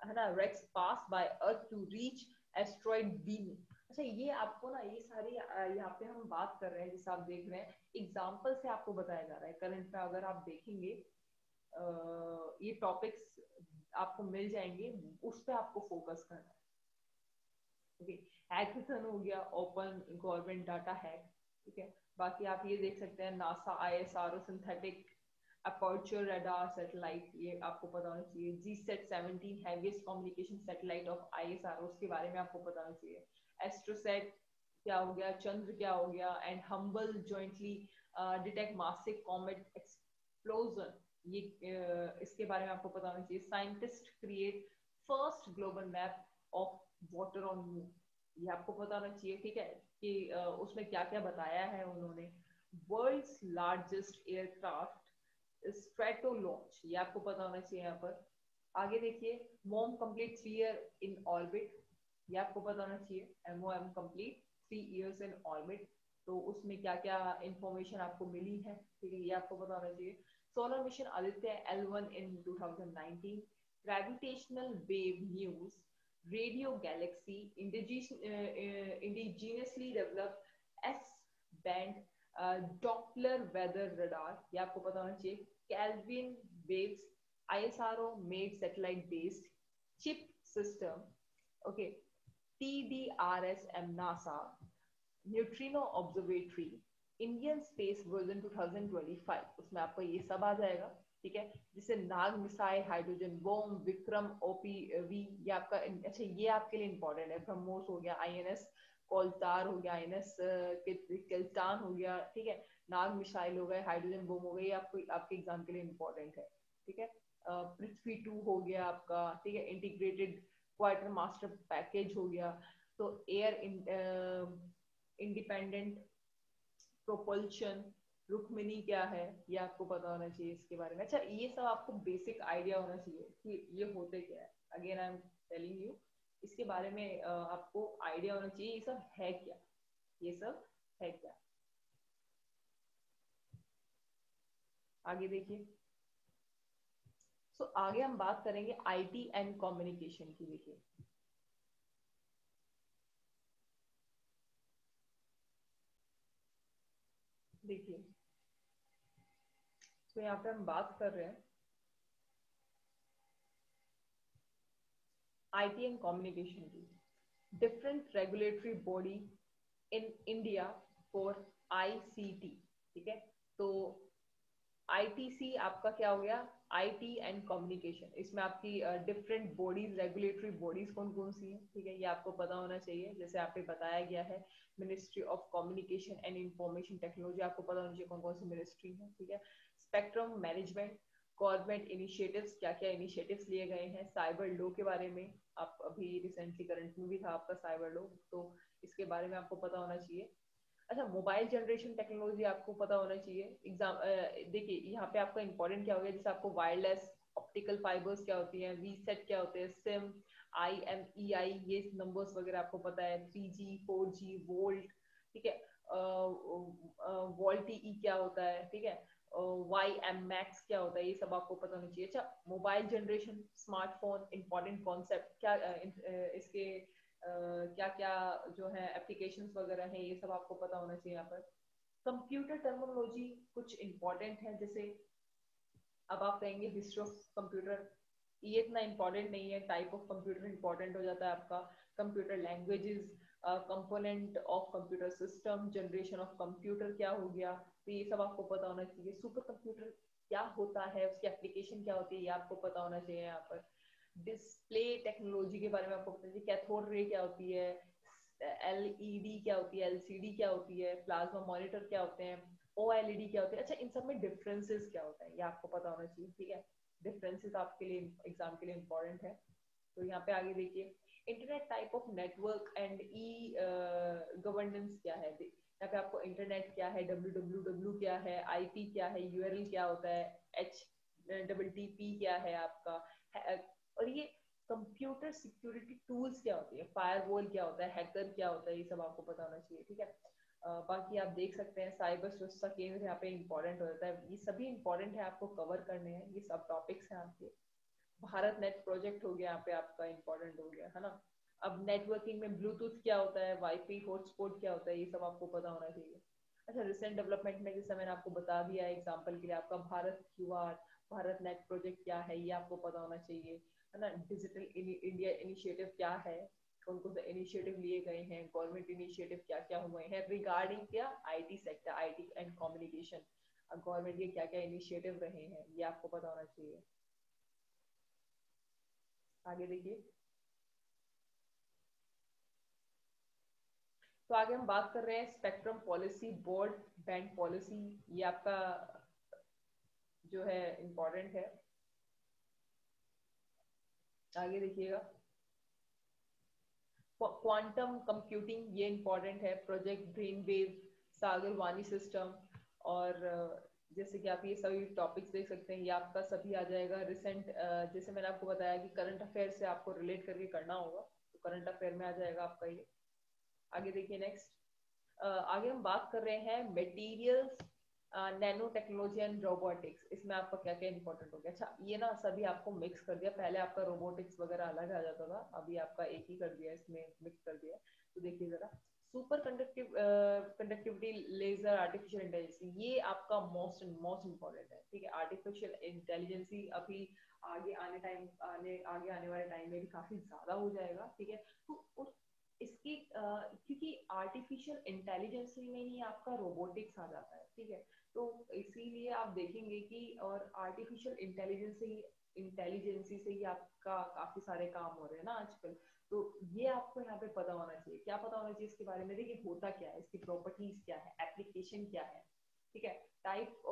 है ना, Rex pass by earth to reach asteroid B. अच्छा, ये आपको ना ये सारी यहाँ पे हम बात कर रहे हैं, जैसे आप देख रहे हैं एग्जाम्पल से आपको बताया जा रहा है। करंट में अगर आप देखेंगे ये टॉपिक्स आपको मिल जाएंगे, उस पर आपको फोकस करना है। ओके, हैकाथन हो गया, ओपन गवर्नमेंट डाटा हैक, ठीक है। बाकी आप ये देख सकते हैं NASA ISRO synthetic aperture radar satellite, ये आपको पता होना चाहिए। GSAT-17 heaviest communication satellite of ISRO, उसके बारे में आपको पता होना चाहिए। एस्ट्रोसैट क्या हो गया, चंद्र क्या हो गया, and humble jointly detect massive comet explosion, ये इसके बारे में आपको पता होना चाहिए। Scientist create first global map of water on moon, ये आपको पता होना चाहिए, ठीक है, कि उसमें क्या क्या बताया है उन्होंने। World's largest aircraft Strato launch, ये आपको पता होना चाहिए यहाँ पर। आगे देखिए, मोम कंप्लीट 3 ईयर इन ऑर्बिट, ये आपको पता होना चाहिए। MOM complete 3 years in orbit, तो उसमें क्या क्या इंफॉर्मेशन आपको मिली है, ठीक है, ये आपको पता होना चाहिए। Solar mission Aditya L1 in 2019, gravitational wave news, radio galaxy, indigenously developed S band Doppler weather radar, ये आपको पता होना चाहिए। Kelvin waves, ISRO made satellite based chip system, okay. TDRS-M NASA neutrino observatory, Indian space version 2025, उसमें आपको ये सब आ जाएगा, ठीक है। जिसे Nag missile, hydrogen bomb, Vikram OPV, ये आपका अच्छा ये आपके लिए इंपॉर्टेंट है। ब्रह्मोस हो गया, INS कोलतार हो गया, INS किल्तान हो गया, ठीक है। नाग मिसाइल हो गए, हाइड्रोजन बॉम्ब हो गए, ये आपको आपके एग्जाम के लिए इंपॉर्टेंट है, ठीक है। पृथ्वी 2 हो गया आपका, ठीक है। इंटीग्रेटेड क्वार्टर मास्टर पैकेज हो गया। तो एयर इंडिपेंडेंट प्रोपल्शन, रुक्मिनी क्या है, ये आपको पता होना चाहिए इसके बारे में। अच्छा, ये सब आपको बेसिक आइडिया होना चाहिए कि ये होते क्या है। Again I am telling you, इसके बारे में आपको आइडिया होना चाहिए ये सब है क्या, ये सब है क्या। आगे देखिए, आगे हम बात करेंगे IT एंड कम्युनिकेशन की। देखिए, देखिए, तो यहाँ पे हम बात कर रहे हैं IT एंड कम्युनिकेशन की। Different regulatory body in India for ICT, ठीक है। तो ITC आपका क्या हो गया, IT एंड कम्युनिकेशन, इसमें आपकी डिफरेंट बॉडीज, रेगुलेटरी बॉडीज कौन कौन सी है, ठीक है, ये आपको पता होना चाहिए। जैसे आप पे बताया गया है, ministry of communication and information technology, आपको पता होना चाहिए कौन कौन सी मिनिस्ट्री है, ठीक है। स्पेक्ट्रम मैनेजमेंट, गवर्नमेंट इनिशिएटिव्स, क्या क्या इनिशिएटिव्स लिए गए हैं। साइबर लॉ के बारे में, आप अभी रिसेंटली करंट में भी था आपका साइबर लॉ, तो इसके बारे में आपको पता होना चाहिए। अच्छा, मोबाइल जनरेशन टेक्नोलॉजी आपको पता होना चाहिए। एग्जाम देखिए, यहाँ पे आपका इंपॉर्टेंट क्या हो गया, जैसे आपको वायरलेस ऑप्टिकल फाइबर्स क्या होती हैं, VSAT क्या होते हैं, सिम, IMEI, ये नंबर्स वगैरह आपको पता है। 3G 4G वोल्ट, ठीक है। वोल्टी क्या होता है, ठीक है। YMAX क्या होता है, ये सब आपको पता होना चाहिए। अच्छा, mobile generation, smartphone, important concept क्या इसके क्या क्या जो है एप्लीकेशंस वगैरह है, ये सब आपको पता होना चाहिए यहाँ पर। कंप्यूटर टर्मिनोलॉजी कुछ इंपॉर्टेंट है, जैसे अब आप कहेंगे हिस्ट्री ऑफ कंप्यूटर, ये इतना इंपॉर्टेंट नहीं है। टाइप ऑफ कंप्यूटर इंपॉर्टेंट हो जाता है आपका। Computer languages, component of computer system, generation of computer क्या हो गया, तो ये सब आपको पता होना चाहिए। सुपर कंप्यूटर क्या होता है, उसकी एप्लीकेशन क्या होती है, ये आपको पता होना चाहिए यहाँ पर। डिस्प्ले टेक्नोलॉजी के बारे में आपको पता है, कैथोड रे क्या होती है, LED क्या होती है, LCD क्या होती है, प्लाज्मा मॉनिटर क्या होते हैं, OLED क्या होते हैं। अच्छा, इन सब में डिफरेंसेस क्या होता है, ये आपको पता होना चाहिए, ठीक है। डिफरेंसेस आपके लिए एग्जाम के लिए इंपॉर्टेंट है। तो यहाँ पे आगे देखिए, internet type of network and governance क्या है। यहाँ पे आपको इंटरनेट क्या है, WWW क्या है, IP क्या है, URL क्या होता है, HTTP क्या है आपका, और ये कंप्यूटर सिक्योरिटी टूल्स क्या होती है, फायरवॉल क्या होता है, हैकर क्या होता है, ये सब आपको पता होना चाहिए, ठीक है। बाकी आप देख सकते हैं साइबर सुरक्षा केंद्र यहाँ पे इंपॉर्टेंट होता है, ये सभी इंपॉर्टेंट है, आपको कवर करने हैं, ये सब टॉपिक्स हैं आपके। भारत नेट प्रोजेक्ट हो गया यहाँ पे आपका इंपॉर्टेंट हो गया, है ना। अब नेटवर्किंग में ब्लूटूथ क्या होता है, वाईफाई हॉटस्पॉट क्या होता है, ये सब आपको पता होना चाहिए। अच्छा, रिसेंट डेवलपमेंट में जैसे मैंने आपको बता दिया एग्जांपल के लिए, आपका Bharat QR, Bharat net project क्या है, ये आपको पता होना चाहिए, है ना। डिजिटल इंडिया इनिशिएटिव क्या है, कौन कौन से इनिशिएटिव लिए गए हैं, गवर्नमेंट इनिशिएटिव क्या क्या हुए हैं रिगार्डिंग क्या IT sector, IT and communication, government के क्या क्या इनिशिएटिव रहे हैं, ये आपको पता होना चाहिए। आगे देखिए, तो आगे हम बात कर रहे हैं spectrum policy board band policy, ये आपका जो है इम्पोर्टेंट है। आगे देखिएगा, क्वांटम कंप्यूटिंग ये इम्पोर्टेंट है, प्रोजेक्ट ग्रीन वेव, सागर वानी सिस्टम, और जैसे कि आप ये सभी टॉपिक्स देख सकते हैं, ये आपका सभी आ जाएगा रिसेंट, जैसे मैंने आपको बताया कि करंट अफेयर से आपको रिलेट करके करना होगा, तो करंट अफेयर में आ जाएगा आपका ये। आगे देखिए नेक्स्ट, आगे हम बात कर रहे हैं materials, nano technology and robotics, इसमें आपका क्या क्या इंपॉर्टेंट हो गया। अच्छा, ये ना सभी आपको मिक्स कर दिया, पहले आपका रोबोटिक्स वगैरह अलग आ जाता था, अभी आपका एक ही कर दिया, इसमें मिक्स कर दिया। तो देखिए जरा, super conductivity laser artificial intelligence, ये आपका मोस्ट मोस्ट इंपॉर्टेंट है, ठीक है। आर्टिफिशियल इंटेलिजेंस अभी आगे आने वाले टाइम में भी काफी ज्यादा हो जाएगा, ठीक है। तो इसकी क्योंकि आर्टिफिशियल इंटेलिजेंस में ही आपका रोबोटिक्स आ जाता है, ठीक है। तो इसीलिए आप देखेंगे कि और आर्टिफिशियल इंटेलिजेंसी से ही आपका काफी सारे काम हो रहे हैं ना आजकल। तो ये आपको यहाँ पे पता होना चाहिए, क्या पता होना चाहिए इसके बारे में, देखिए होता क्या है, इसकी प्रॉपर्टीज क्या है, एप्लीकेशन क्या है, ठीक है। Type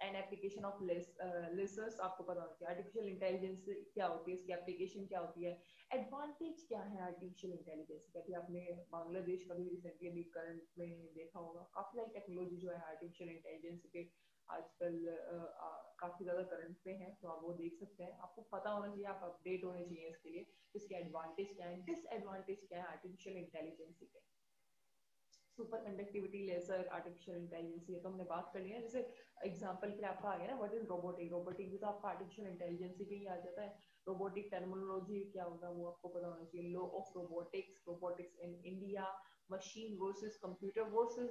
and application of lessors आपको पता होना चाहिए, आर्टिफिशियल इंटेलिजेंस क्या होती है, इसकी एप्लीकेशन क्या होती है, एडवांटेज क्या है आर्टिफिशियल इंटेलिजेंस का। भी आपने बांग्लादेश का भी रिसेंटली अभी करंट में देखा होगा, काफी सारी टेक्नोलॉजी जो है आर्टिफिशियल इंटेलिजेंस के आजकल काफी ज्यादा करंट में है, तो आप वो देख सकते हैं, आपको पता होना चाहिए, आप अपडेट होने चाहिए इसके लिए, इसके एडवांटेज क्या है, डिसएडवांटेज क्या है आर्टिफिशियल इंटेलिजेंस के। Super conductivity laser artificial intelligence, ये तो हमने बात कर लिया। जैसे एग्जांपल के लिए आपका आ गया ना, व्हाट इज रोबोटिक, रोबोटिक भी तो आपका आर्टिफिशियल इंटेलिजेंस पे ही आ जाता है। रोबोटिक टर्मिनोलॉजी क्या होगा वो आपको पता होना चाहिए, law of robotics, robotics in India, machine versus computer versus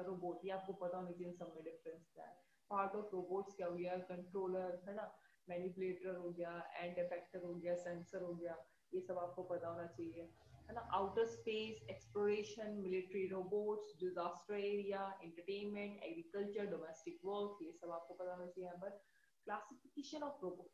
robot, ये आपको पता होना चाहिए, सब में डिफरेंस क्या है। पार्ट ऑफ रोबोट्स क्या हो गया, कंट्रोलर है ना, मैनिपुलेटर हो गया, एंड इफेक्टर हो गया, सेंसर हो गया, ये सब आपको पता होना चाहिए, है ना। Outer space exploration, military robots, disaster area, entertainment, agriculture, domestic work, ये सब आपको पता होना चाहिए। यहाँ पर क्लासिफिकेशन ऑफ रोबोट,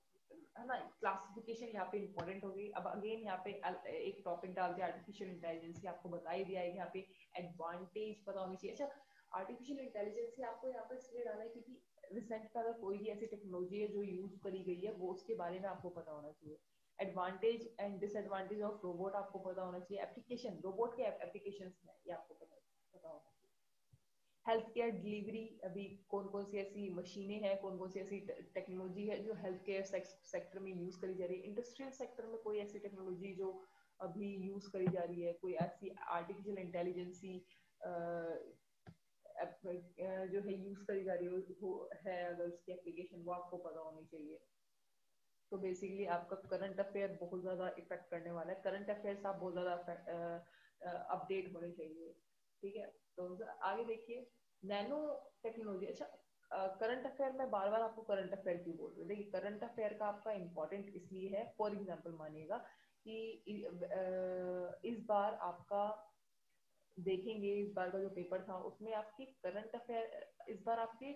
है ना, क्लासिफिकेशन यहाँ पे इंपॉर्टेंट हो गई। अब अगेन यहाँ पे एक टॉपिक डाल दिया आर्टिफिशियल इंटेलिजेंस, आपको बता ही दिया है यहाँ पे एडवांटेज पता होनी चाहिए। अच्छा, आर्टिफिशियल इंटेलिजेंस आपको यहाँ पे इसलिए डाला है क्योंकि रिसेंट का अगर कोई भी ऐसी टेक्नोलॉजी है जो यूज करी गई है, वो उसके बारे में आपको पता होना चाहिए। Advantage and disadvantage of robot आपको पता होना चाहिए, एप्लीकेशन रोबोट के एप्लीकेशन ये आपको पता होना चाहिए। हेल्थ केयर डिलीवरी, अभी कौन कौन सी ऐसी मशीनें हैं, कौन कौन सी ऐसी टेक्नोलॉजी है जो हेल्थ केयर सेक्टर में यूज करी जा रही है, इंडस्ट्रियल सेक्टर में कोई ऐसी टेक्नोलॉजी जो अभी यूज करी जा रही है, कोई ऐसी आर्टिफिशियल इंटेलिजेंसी जो है यूज करी जा रही है, अगर उसकी एप्लीकेशन वो आपको पता होनी चाहिए। तो बेसिकली आपका करंट अफेयर बहुत ज्यादा इफेक्ट करने वाला है, करंट अफेयर्स आप बहुत ज्यादा अपडेट होने चाहिए, ठीक है। तो आगे देखिए, नैनो टेक्नोलॉजी। अच्छा, करंट अफेयर में बार बार आपको करंट अफेयर क्यों बोल रहे हैं, देखिए करंट अफेयर का आपका इम्पोर्टेंट इसलिए है, फॉर एग्जाम्पल मानिएगा कि इस बार आपका देखेंगे, इस बार का जो पेपर था उसमें आपकी करंट अफेयर, इस बार आपके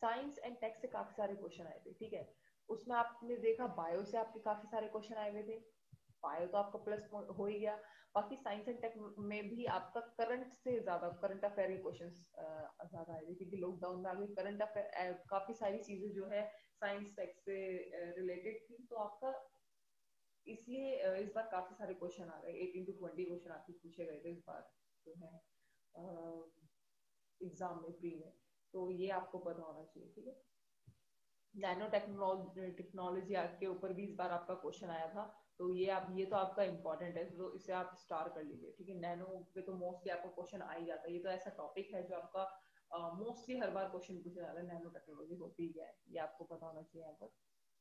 साइंस एंड टेक से काफी सारे क्वेश्चन आए थे, ठीक है। उसमें आपने देखा बायो से आपके काफी सारे क्वेश्चन आए हुए थे, बायो तो आपका प्लस हो ही गया। बाकी साइंस एंड टेक में भी आपका करंट से ज्यादा करंट अफेयर के क्वेश्चंस ज्यादा आए थे, क्योंकि लॉकडाउन में आगे करंट अफेयर काफी सारी चीजें जो है साइंस टेक से रिलेटेड थी, तो आपका इसलिए इस बार काफी सारे क्वेश्चन आ गए, 18 to 20 क्वेश्चन आपके पूछे गए थे इस बार जो है एग्जाम में, प्री में। तो ये आपको पता होना चाहिए, ठीक है। नैनो टेक्नोलॉजी के ऊपर भी इस बार आपका क्वेश्चन आया था, तो ये तो आपका इंपॉर्टेंट है, तो इसे आप स्टार कर लीजिए, ठीक है। नैनो पे तो मोस्टली आपको क्वेश्चन आ ही जाता है, ये तो ऐसा टॉपिक है जो आपका मोस्टली हर बार क्वेश्चन पूछा जाता है, नैनो टेक्नोलॉजी होती क्या है, ये आपको पता होना चाहिए यहाँ पर।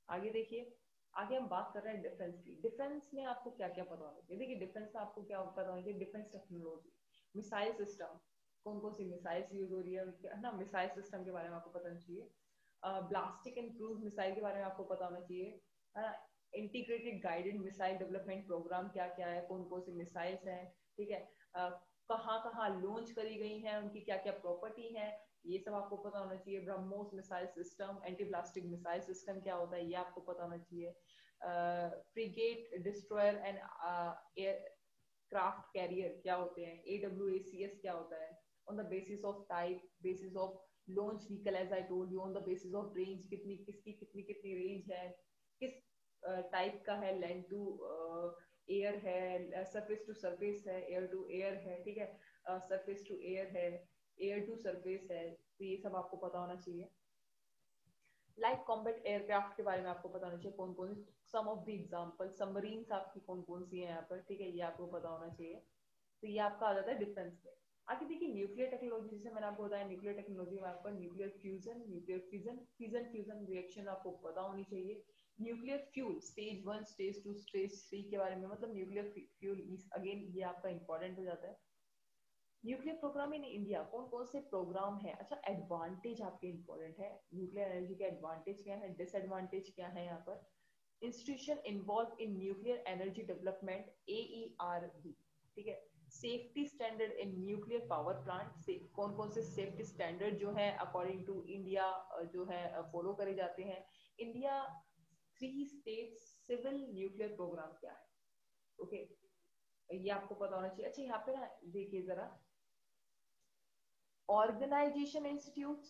आगे देखिए, आगे हम बात कर रहे हैं डिफेंस की। डिफेंस में आपको क्या क्या पता होना चाहिए? देखिए डिफेंस में आपको क्या पता होना चाहिए, डिफेंस टेक्नोलॉजी, मिसाइल सिस्टम, कौन कौन सी मिसाइल्स यूज हो रही है ना, मिसाइल सिस्टम के बारे में आपको पता होना चाहिए। ब्लास्टिक एंड क्रूज मिसाइल के बारे में आपको पता होना चाहिए। Integrated guided missile development programme क्या क्या है, कौन कौन सी मिसाइल्स हैं, ठीक है। कहाँ कहाँ लॉन्च करी गई हैं, उनकी क्या क्या प्रॉपर्टी है, ये सब आपको पता होना चाहिए। BrahMos missile system, anti ballistic missile system क्या होता है, ये आपको पता होना चाहिए। Frigate, destroyer and craft carrier क्या होते हैं, AWACS क्या होता है, on the basis of type, basis of launch vehicle, as I told you, on the basis of range, कितनी किसकी कितनी कितनी रेंज है, किस टाइप का है, लैंड टू एयर है, सरफेस टू सरफेस है, एयर टू एयर है, ठीक है, सरफेस टू एयर है, एयर टू सरफेस है, तो ये सब आपको पता होना चाहिए। लाइट कॉम्बैट एयरक्राफ्ट के बारे में आपको पता होना चाहिए, कौन कौन सम ऑफ द एग्जांपल, सबमरीन्स आपकी कौन कौन सी हैं यहाँ पर, ठीक है, ये आपको पता होना चाहिए। तो ये आपका आ जाता है डिफेंस में। आगे देखिए न्यूक्लियर टेक्नोलॉजी, जैसे मैंने आपको बताया, न्यूक्लियर टेक्नोलॉजी में आपका nuclear fusion, nuclear fission, fission fusion reaction आपको पता होनी चाहिए। Nuclear fuel stage 1, stage 2, stage 3 के बारे में, मतलब न्यूक्लियर फ्यूल अगेन ये आपका इंपॉर्टेंट हो जाता है। न्यूक्लियर प्रोग्राम इन इंडिया, कौन कौन से प्रोग्राम है, अच्छा एडवांटेज आपके इंपॉर्टेंट है, न्यूक्लियर एनर्जी के एडवांटेज क्या है, डिसएडवांटेज क्या है यहाँ पर। Institution involve in nuclear energy development, AERB, ठीक है। Safety standard in nuclear power plant से, कौन कौन से सेफ्टी स्टैंडर्ड जो है अकॉर्डिंग टू इंडिया जो है फॉलो करे जाते हैं। India 3 state civil nuclear programme क्या है, ओके, ये आपको पता होना चाहिए। अच्छा यहाँ पे ना देखिए जरा, ऑर्गेनाइजेशन इंस्टीट्यूट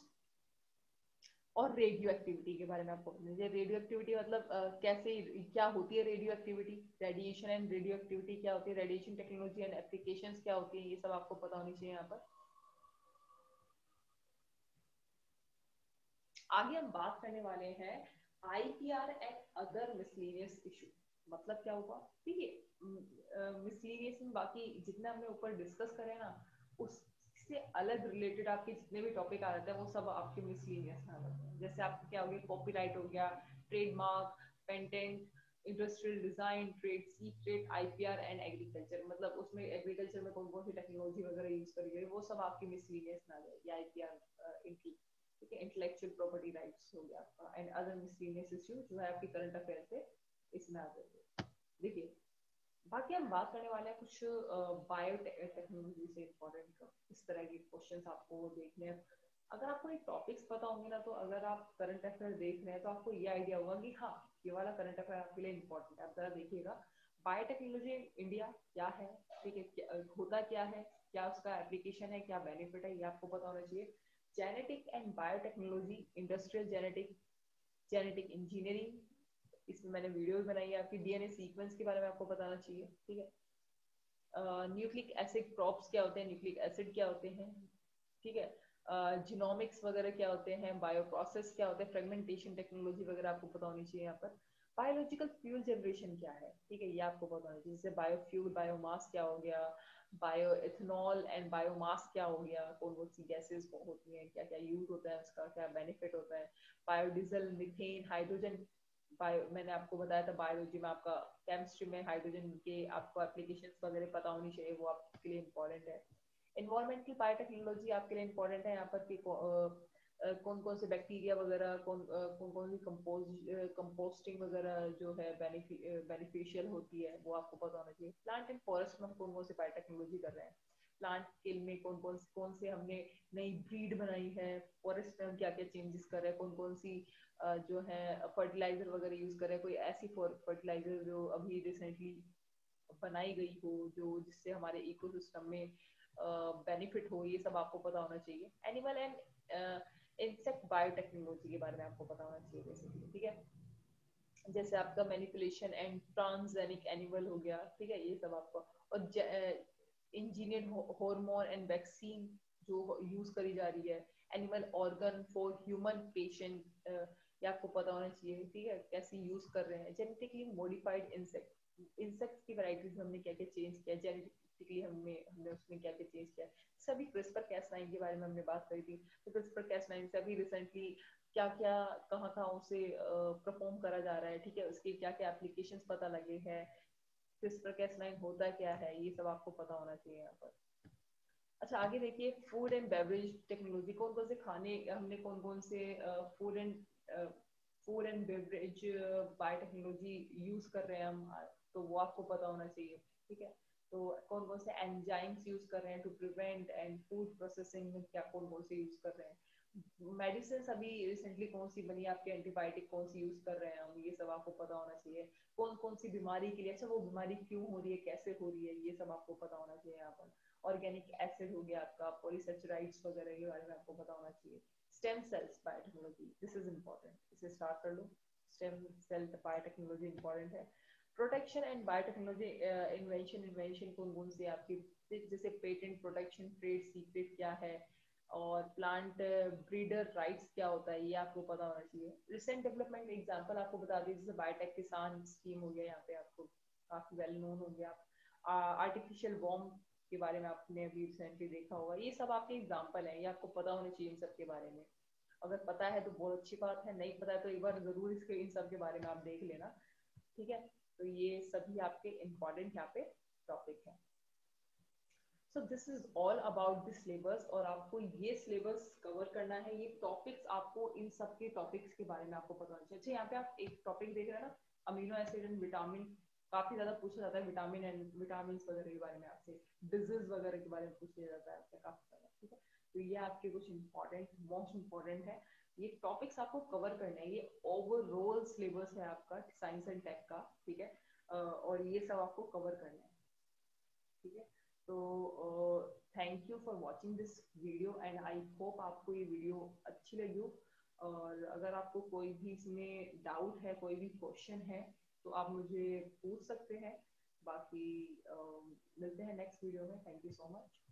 और रेडियो एक्टिविटी के बारे में आपको रेडियो एक्टिविटी मतलब कैसे क्या होती है radio activity, radiation and radio activity क्या होती है, रेडिएशन टेक्नोलॉजी एंड एप्लीकेशंस क्या होती है, ये सब आपको पता होनी चाहिए यहाँ पर। आगे हम बात करने वाले हैं IPR and other miscellaneous issue, मतलब क्या होगा, ठीक है। मिसलेनियस में बाकी जितने हमने ऊपर डिस्कस करे ना, उससे अलग रिलेटेड आपके जितने भी टॉपिक आ जाते हैं वो सब आपके मिसलेनियस में आ जाते हैं। जैसे आपको क्या हो गया, कॉपीराइट हो गया, trademark, patent, industrial design, trade secret, IPR and agriculture, मतलब उसमें एग्रीकल्चर में कौन कौन सी टेक्नोलॉजी वगैरह यूज करी गई, वो सब आपकी मिसलेनियस में आ जाएगी, IPR इनकी, ठीक है। इंटेलेक्चुअल प्रॉपर्टी राइट्स हो गया आपका, एंड अदर मिसलेनियस इश्यू जो है आपकी करंट अफेयर से इसमें आ जाएंगे। देखिए बाकी हम बात करने वाले हैं कुछ बायोटेक्नोलॉजी से इम्पोर्टेंट इस तरह के क्वेश्चंस आपको देखने हैं। अगर आपको एक टॉपिक्स पता होंगे ना, तो अगर आप करंट अफेयर देख रहे हैं तो आपको ये आइडिया होगा कि हाँ ये वाला करंट अफेयर आपके लिए इम्पोर्टेंट है। आप जरा देखिएगा, बायोटेक्नोलॉजी इंडिया क्या है, ठीक है, होता क्या है, क्या उसका एप्लीकेशन है, क्या बेनिफिट है, ये आपको पता होना चाहिए। Genetic and biotechnology, industrial genetic, genetic engineering, इसमें मैंने वीडियो भी बनाई है आपकी। DNA सीक्वेंस के बारे में आपको बताना चाहिए, ठीक है। न्यूक्लिक एसिड क्रॉप्स क्या होते हैं, न्यूक्लिक एसिड क्या होते हैं, ठीक है। जिनोमिक्स वगैरह क्या होते हैं, बायो प्रोसेस क्या होते हैं, फ्रेगमेंटेशन टेक्नोलॉजी वगैरह आपको पता होनी चाहिए यहाँ पर। बायोलॉजिकल फ्यूल जनरेशन क्या है, ठीक है, ये आपको पता होना चाहिए। जैसे बायोफ्यूल, बायोमास क्या हो गया, बायो इथेनॉल एंड बायोमास क्या हो गया, कौन कौन सी गैसेस होती हैं, क्या क्या यूज होता है, उसका क्या बेनिफिट होता है। बायोडीजल, मीथेन, हाइड्रोजन, बायो मैंने आपको बताया था बायोलॉजी में आपका, केमिस्ट्री में हाइड्रोजन के आपको एप्लीकेशंस वगैरह पता होनी चाहिए, वो आपके लिए इंपॉर्टेंट है। एनवायरमेंटल बायोटेक्नोलॉजी आपके लिए इंपॉर्टेंट है यहाँ पर कि कौन कौन से बैक्टीरिया वगैरह, कौन कौन सी कंपोस्टिंग वगैरह जो है बेनिफिशियल होती है, वो आपको पता होना चाहिए। प्लांट एंड फॉरेस्ट में हम कौन कौन से बायोटेक्नोलॉजी कर रहे हैं, प्लांट स्केल में कौन से हमने नई ब्रीड बनाई है, फॉरेस्ट में हम क्या क्या चेंजेस कर रहे हैं, कौन कौन सी जो है फर्टिलाइजर वगैरह यूज कर रहे हैं, कोई ऐसी फर्टिलाइजर जो अभी रिसेंटली बनाई गई हो जो जिससे हमारे इकोसिस्टम में बेनिफिट हो, ये सब आपको पता होना चाहिए। एनिमल एंड इंसेक्ट बायोटेक्नोलॉजी के बारे में आपको पता होना चाहिए बेसिकली, ठीक है। जैसे आपका मैनिपुलेशन एंड ट्रांसजेनिक एनिमल हो गया, ठीक है, ये सब आपको। और इंजीनियर्ड हार्मोन एंड वैक्सीन जो यूज करी जा रही है, animal organ for human patient, ये आपको पता होना चाहिए, ठीक है, कैसे यूज कर रहे हैं। जेनेटिकली मॉडिफाइड इंसेक्ट, इंसेक्ट्स की वैरायटीज में हमने क्या क्या चेंज किया, जेनेटिकली हमने हमने उसमें क्या क्या चेंज किया। सभी क्रिस्पर कैस9 के बारे में हमने बात करी थी। तो क्रिस्पर कैस9 से अभी रिसेंटली क्या क्या कहाँ कहाँ उसे परफॉर्म करा जा रहा है, ठीक है, उसके क्या क्या एप्लीकेशन पता लगे हैं, क्रिस्पर कैस9 होता क्या है, ये सब आपको पता होना चाहिए यहाँ पर। अच्छा आगे देखिए, फूड एंड बेवरेज टेक्नोलॉजी, कौन कौन से खाने हमने कौन कौन से food and beverage biotechnology use कर रहे हैं हम, तो वो आपको पता होना चाहिए, ठीक है। तो कौन कौन से एंजाइम्स यूज कर रहे हैं to prevent and food processing में, क्या कौन कौन से यूज कर रहे हैं। मेडिसिन अभी रिसेंटली कौन सी बनी, आपके एंटीबायोटिक कौन सी यूज कर रहे हैं हम, ये सब आपको पता होना चाहिए। कौन कौन सी बीमारी के लिए, अच्छा वो बीमारी क्यों हो रही है, कैसे हो रही है, ये सब आपको पता होना चाहिए यहाँ पर। ऑर्गेनिक एसिड हो गया आपका, पॉलीसेचराइड्स वगैरह के बारे में आपको पता होना चाहिए। Stem cells biotechnology, this is important, इसे स्टार्ट कर लो। स्टेम सेल बायोटेक्नोलॉजी इंपॉर्टेंट है। Protection and biotechnology, invention invention कौन कौन सी आपकी, जैसे पेटेंट प्रोटेक्शन, ट्रेड सीक्रेट क्या है, और प्लांट ब्रीडर राइट्स क्या होता है, ये आपको पता होना चाहिए। रिसेंट डेवलपमेंट एग्जांपल आपको बता दी, जैसे बायोटेक किसान स्कीम हो गया, यहाँ पे आपको काफी वेल नोन हो गया। आर्टिफिशियल वॉर्म के बारे में आपने अभी रिसेंटली देखा होगा। ये सब आपके एग्जांपल हैं, ये आपको पता होना चाहिए इन सब के बारे में। अगर पता है तो बहुत अच्छी बात है, नहीं पता है तो एक बार जरूर इसके इन सब के बारे में आप देख लेना, ठीक है। तो ये सभी आपके इम्पोर्टेंट यहाँ पे टॉपिक है। So this is all about this syllabus, और आपको ये सिलेबस कवर करना है, ये टॉपिक्स आपको इन सब के टॉपिक्स के बारे में आपको पता होना चाहिए। अच्छा यहाँ पे आप एक टॉपिक देख रहे हैं ना, अमीनो एसिड एंड विटामिन, काफी ज्यादा पूछा जाता है विटामिन एंड विटामिन वगैरह के बारे में आपसे, डिजीज वगैरह के बारे में पूछा जाता है आपसे काफी ज्यादा, ठीक है। तो ये आपके कुछ इंपॉर्टेंट, मोस्ट इंपॉर्टेंट है, ये टॉपिक्स आपको कवर करना है। ये ओवरऑल सिलेबस है आपका साइंस एंड टेक का, ठीक है। और ये सब आपको कवर करना है, ठीक है। तो thank you for watching this video, and I hope आपको ये वीडियो अच्छी लगी हो। और अगर आपको कोई भी इसमें डाउट है, कोई भी क्वेश्चन है, तो आप मुझे पूछ सकते हैं। बाकी मिलते हैं नेक्स्ट वीडियो में। Thank you so much.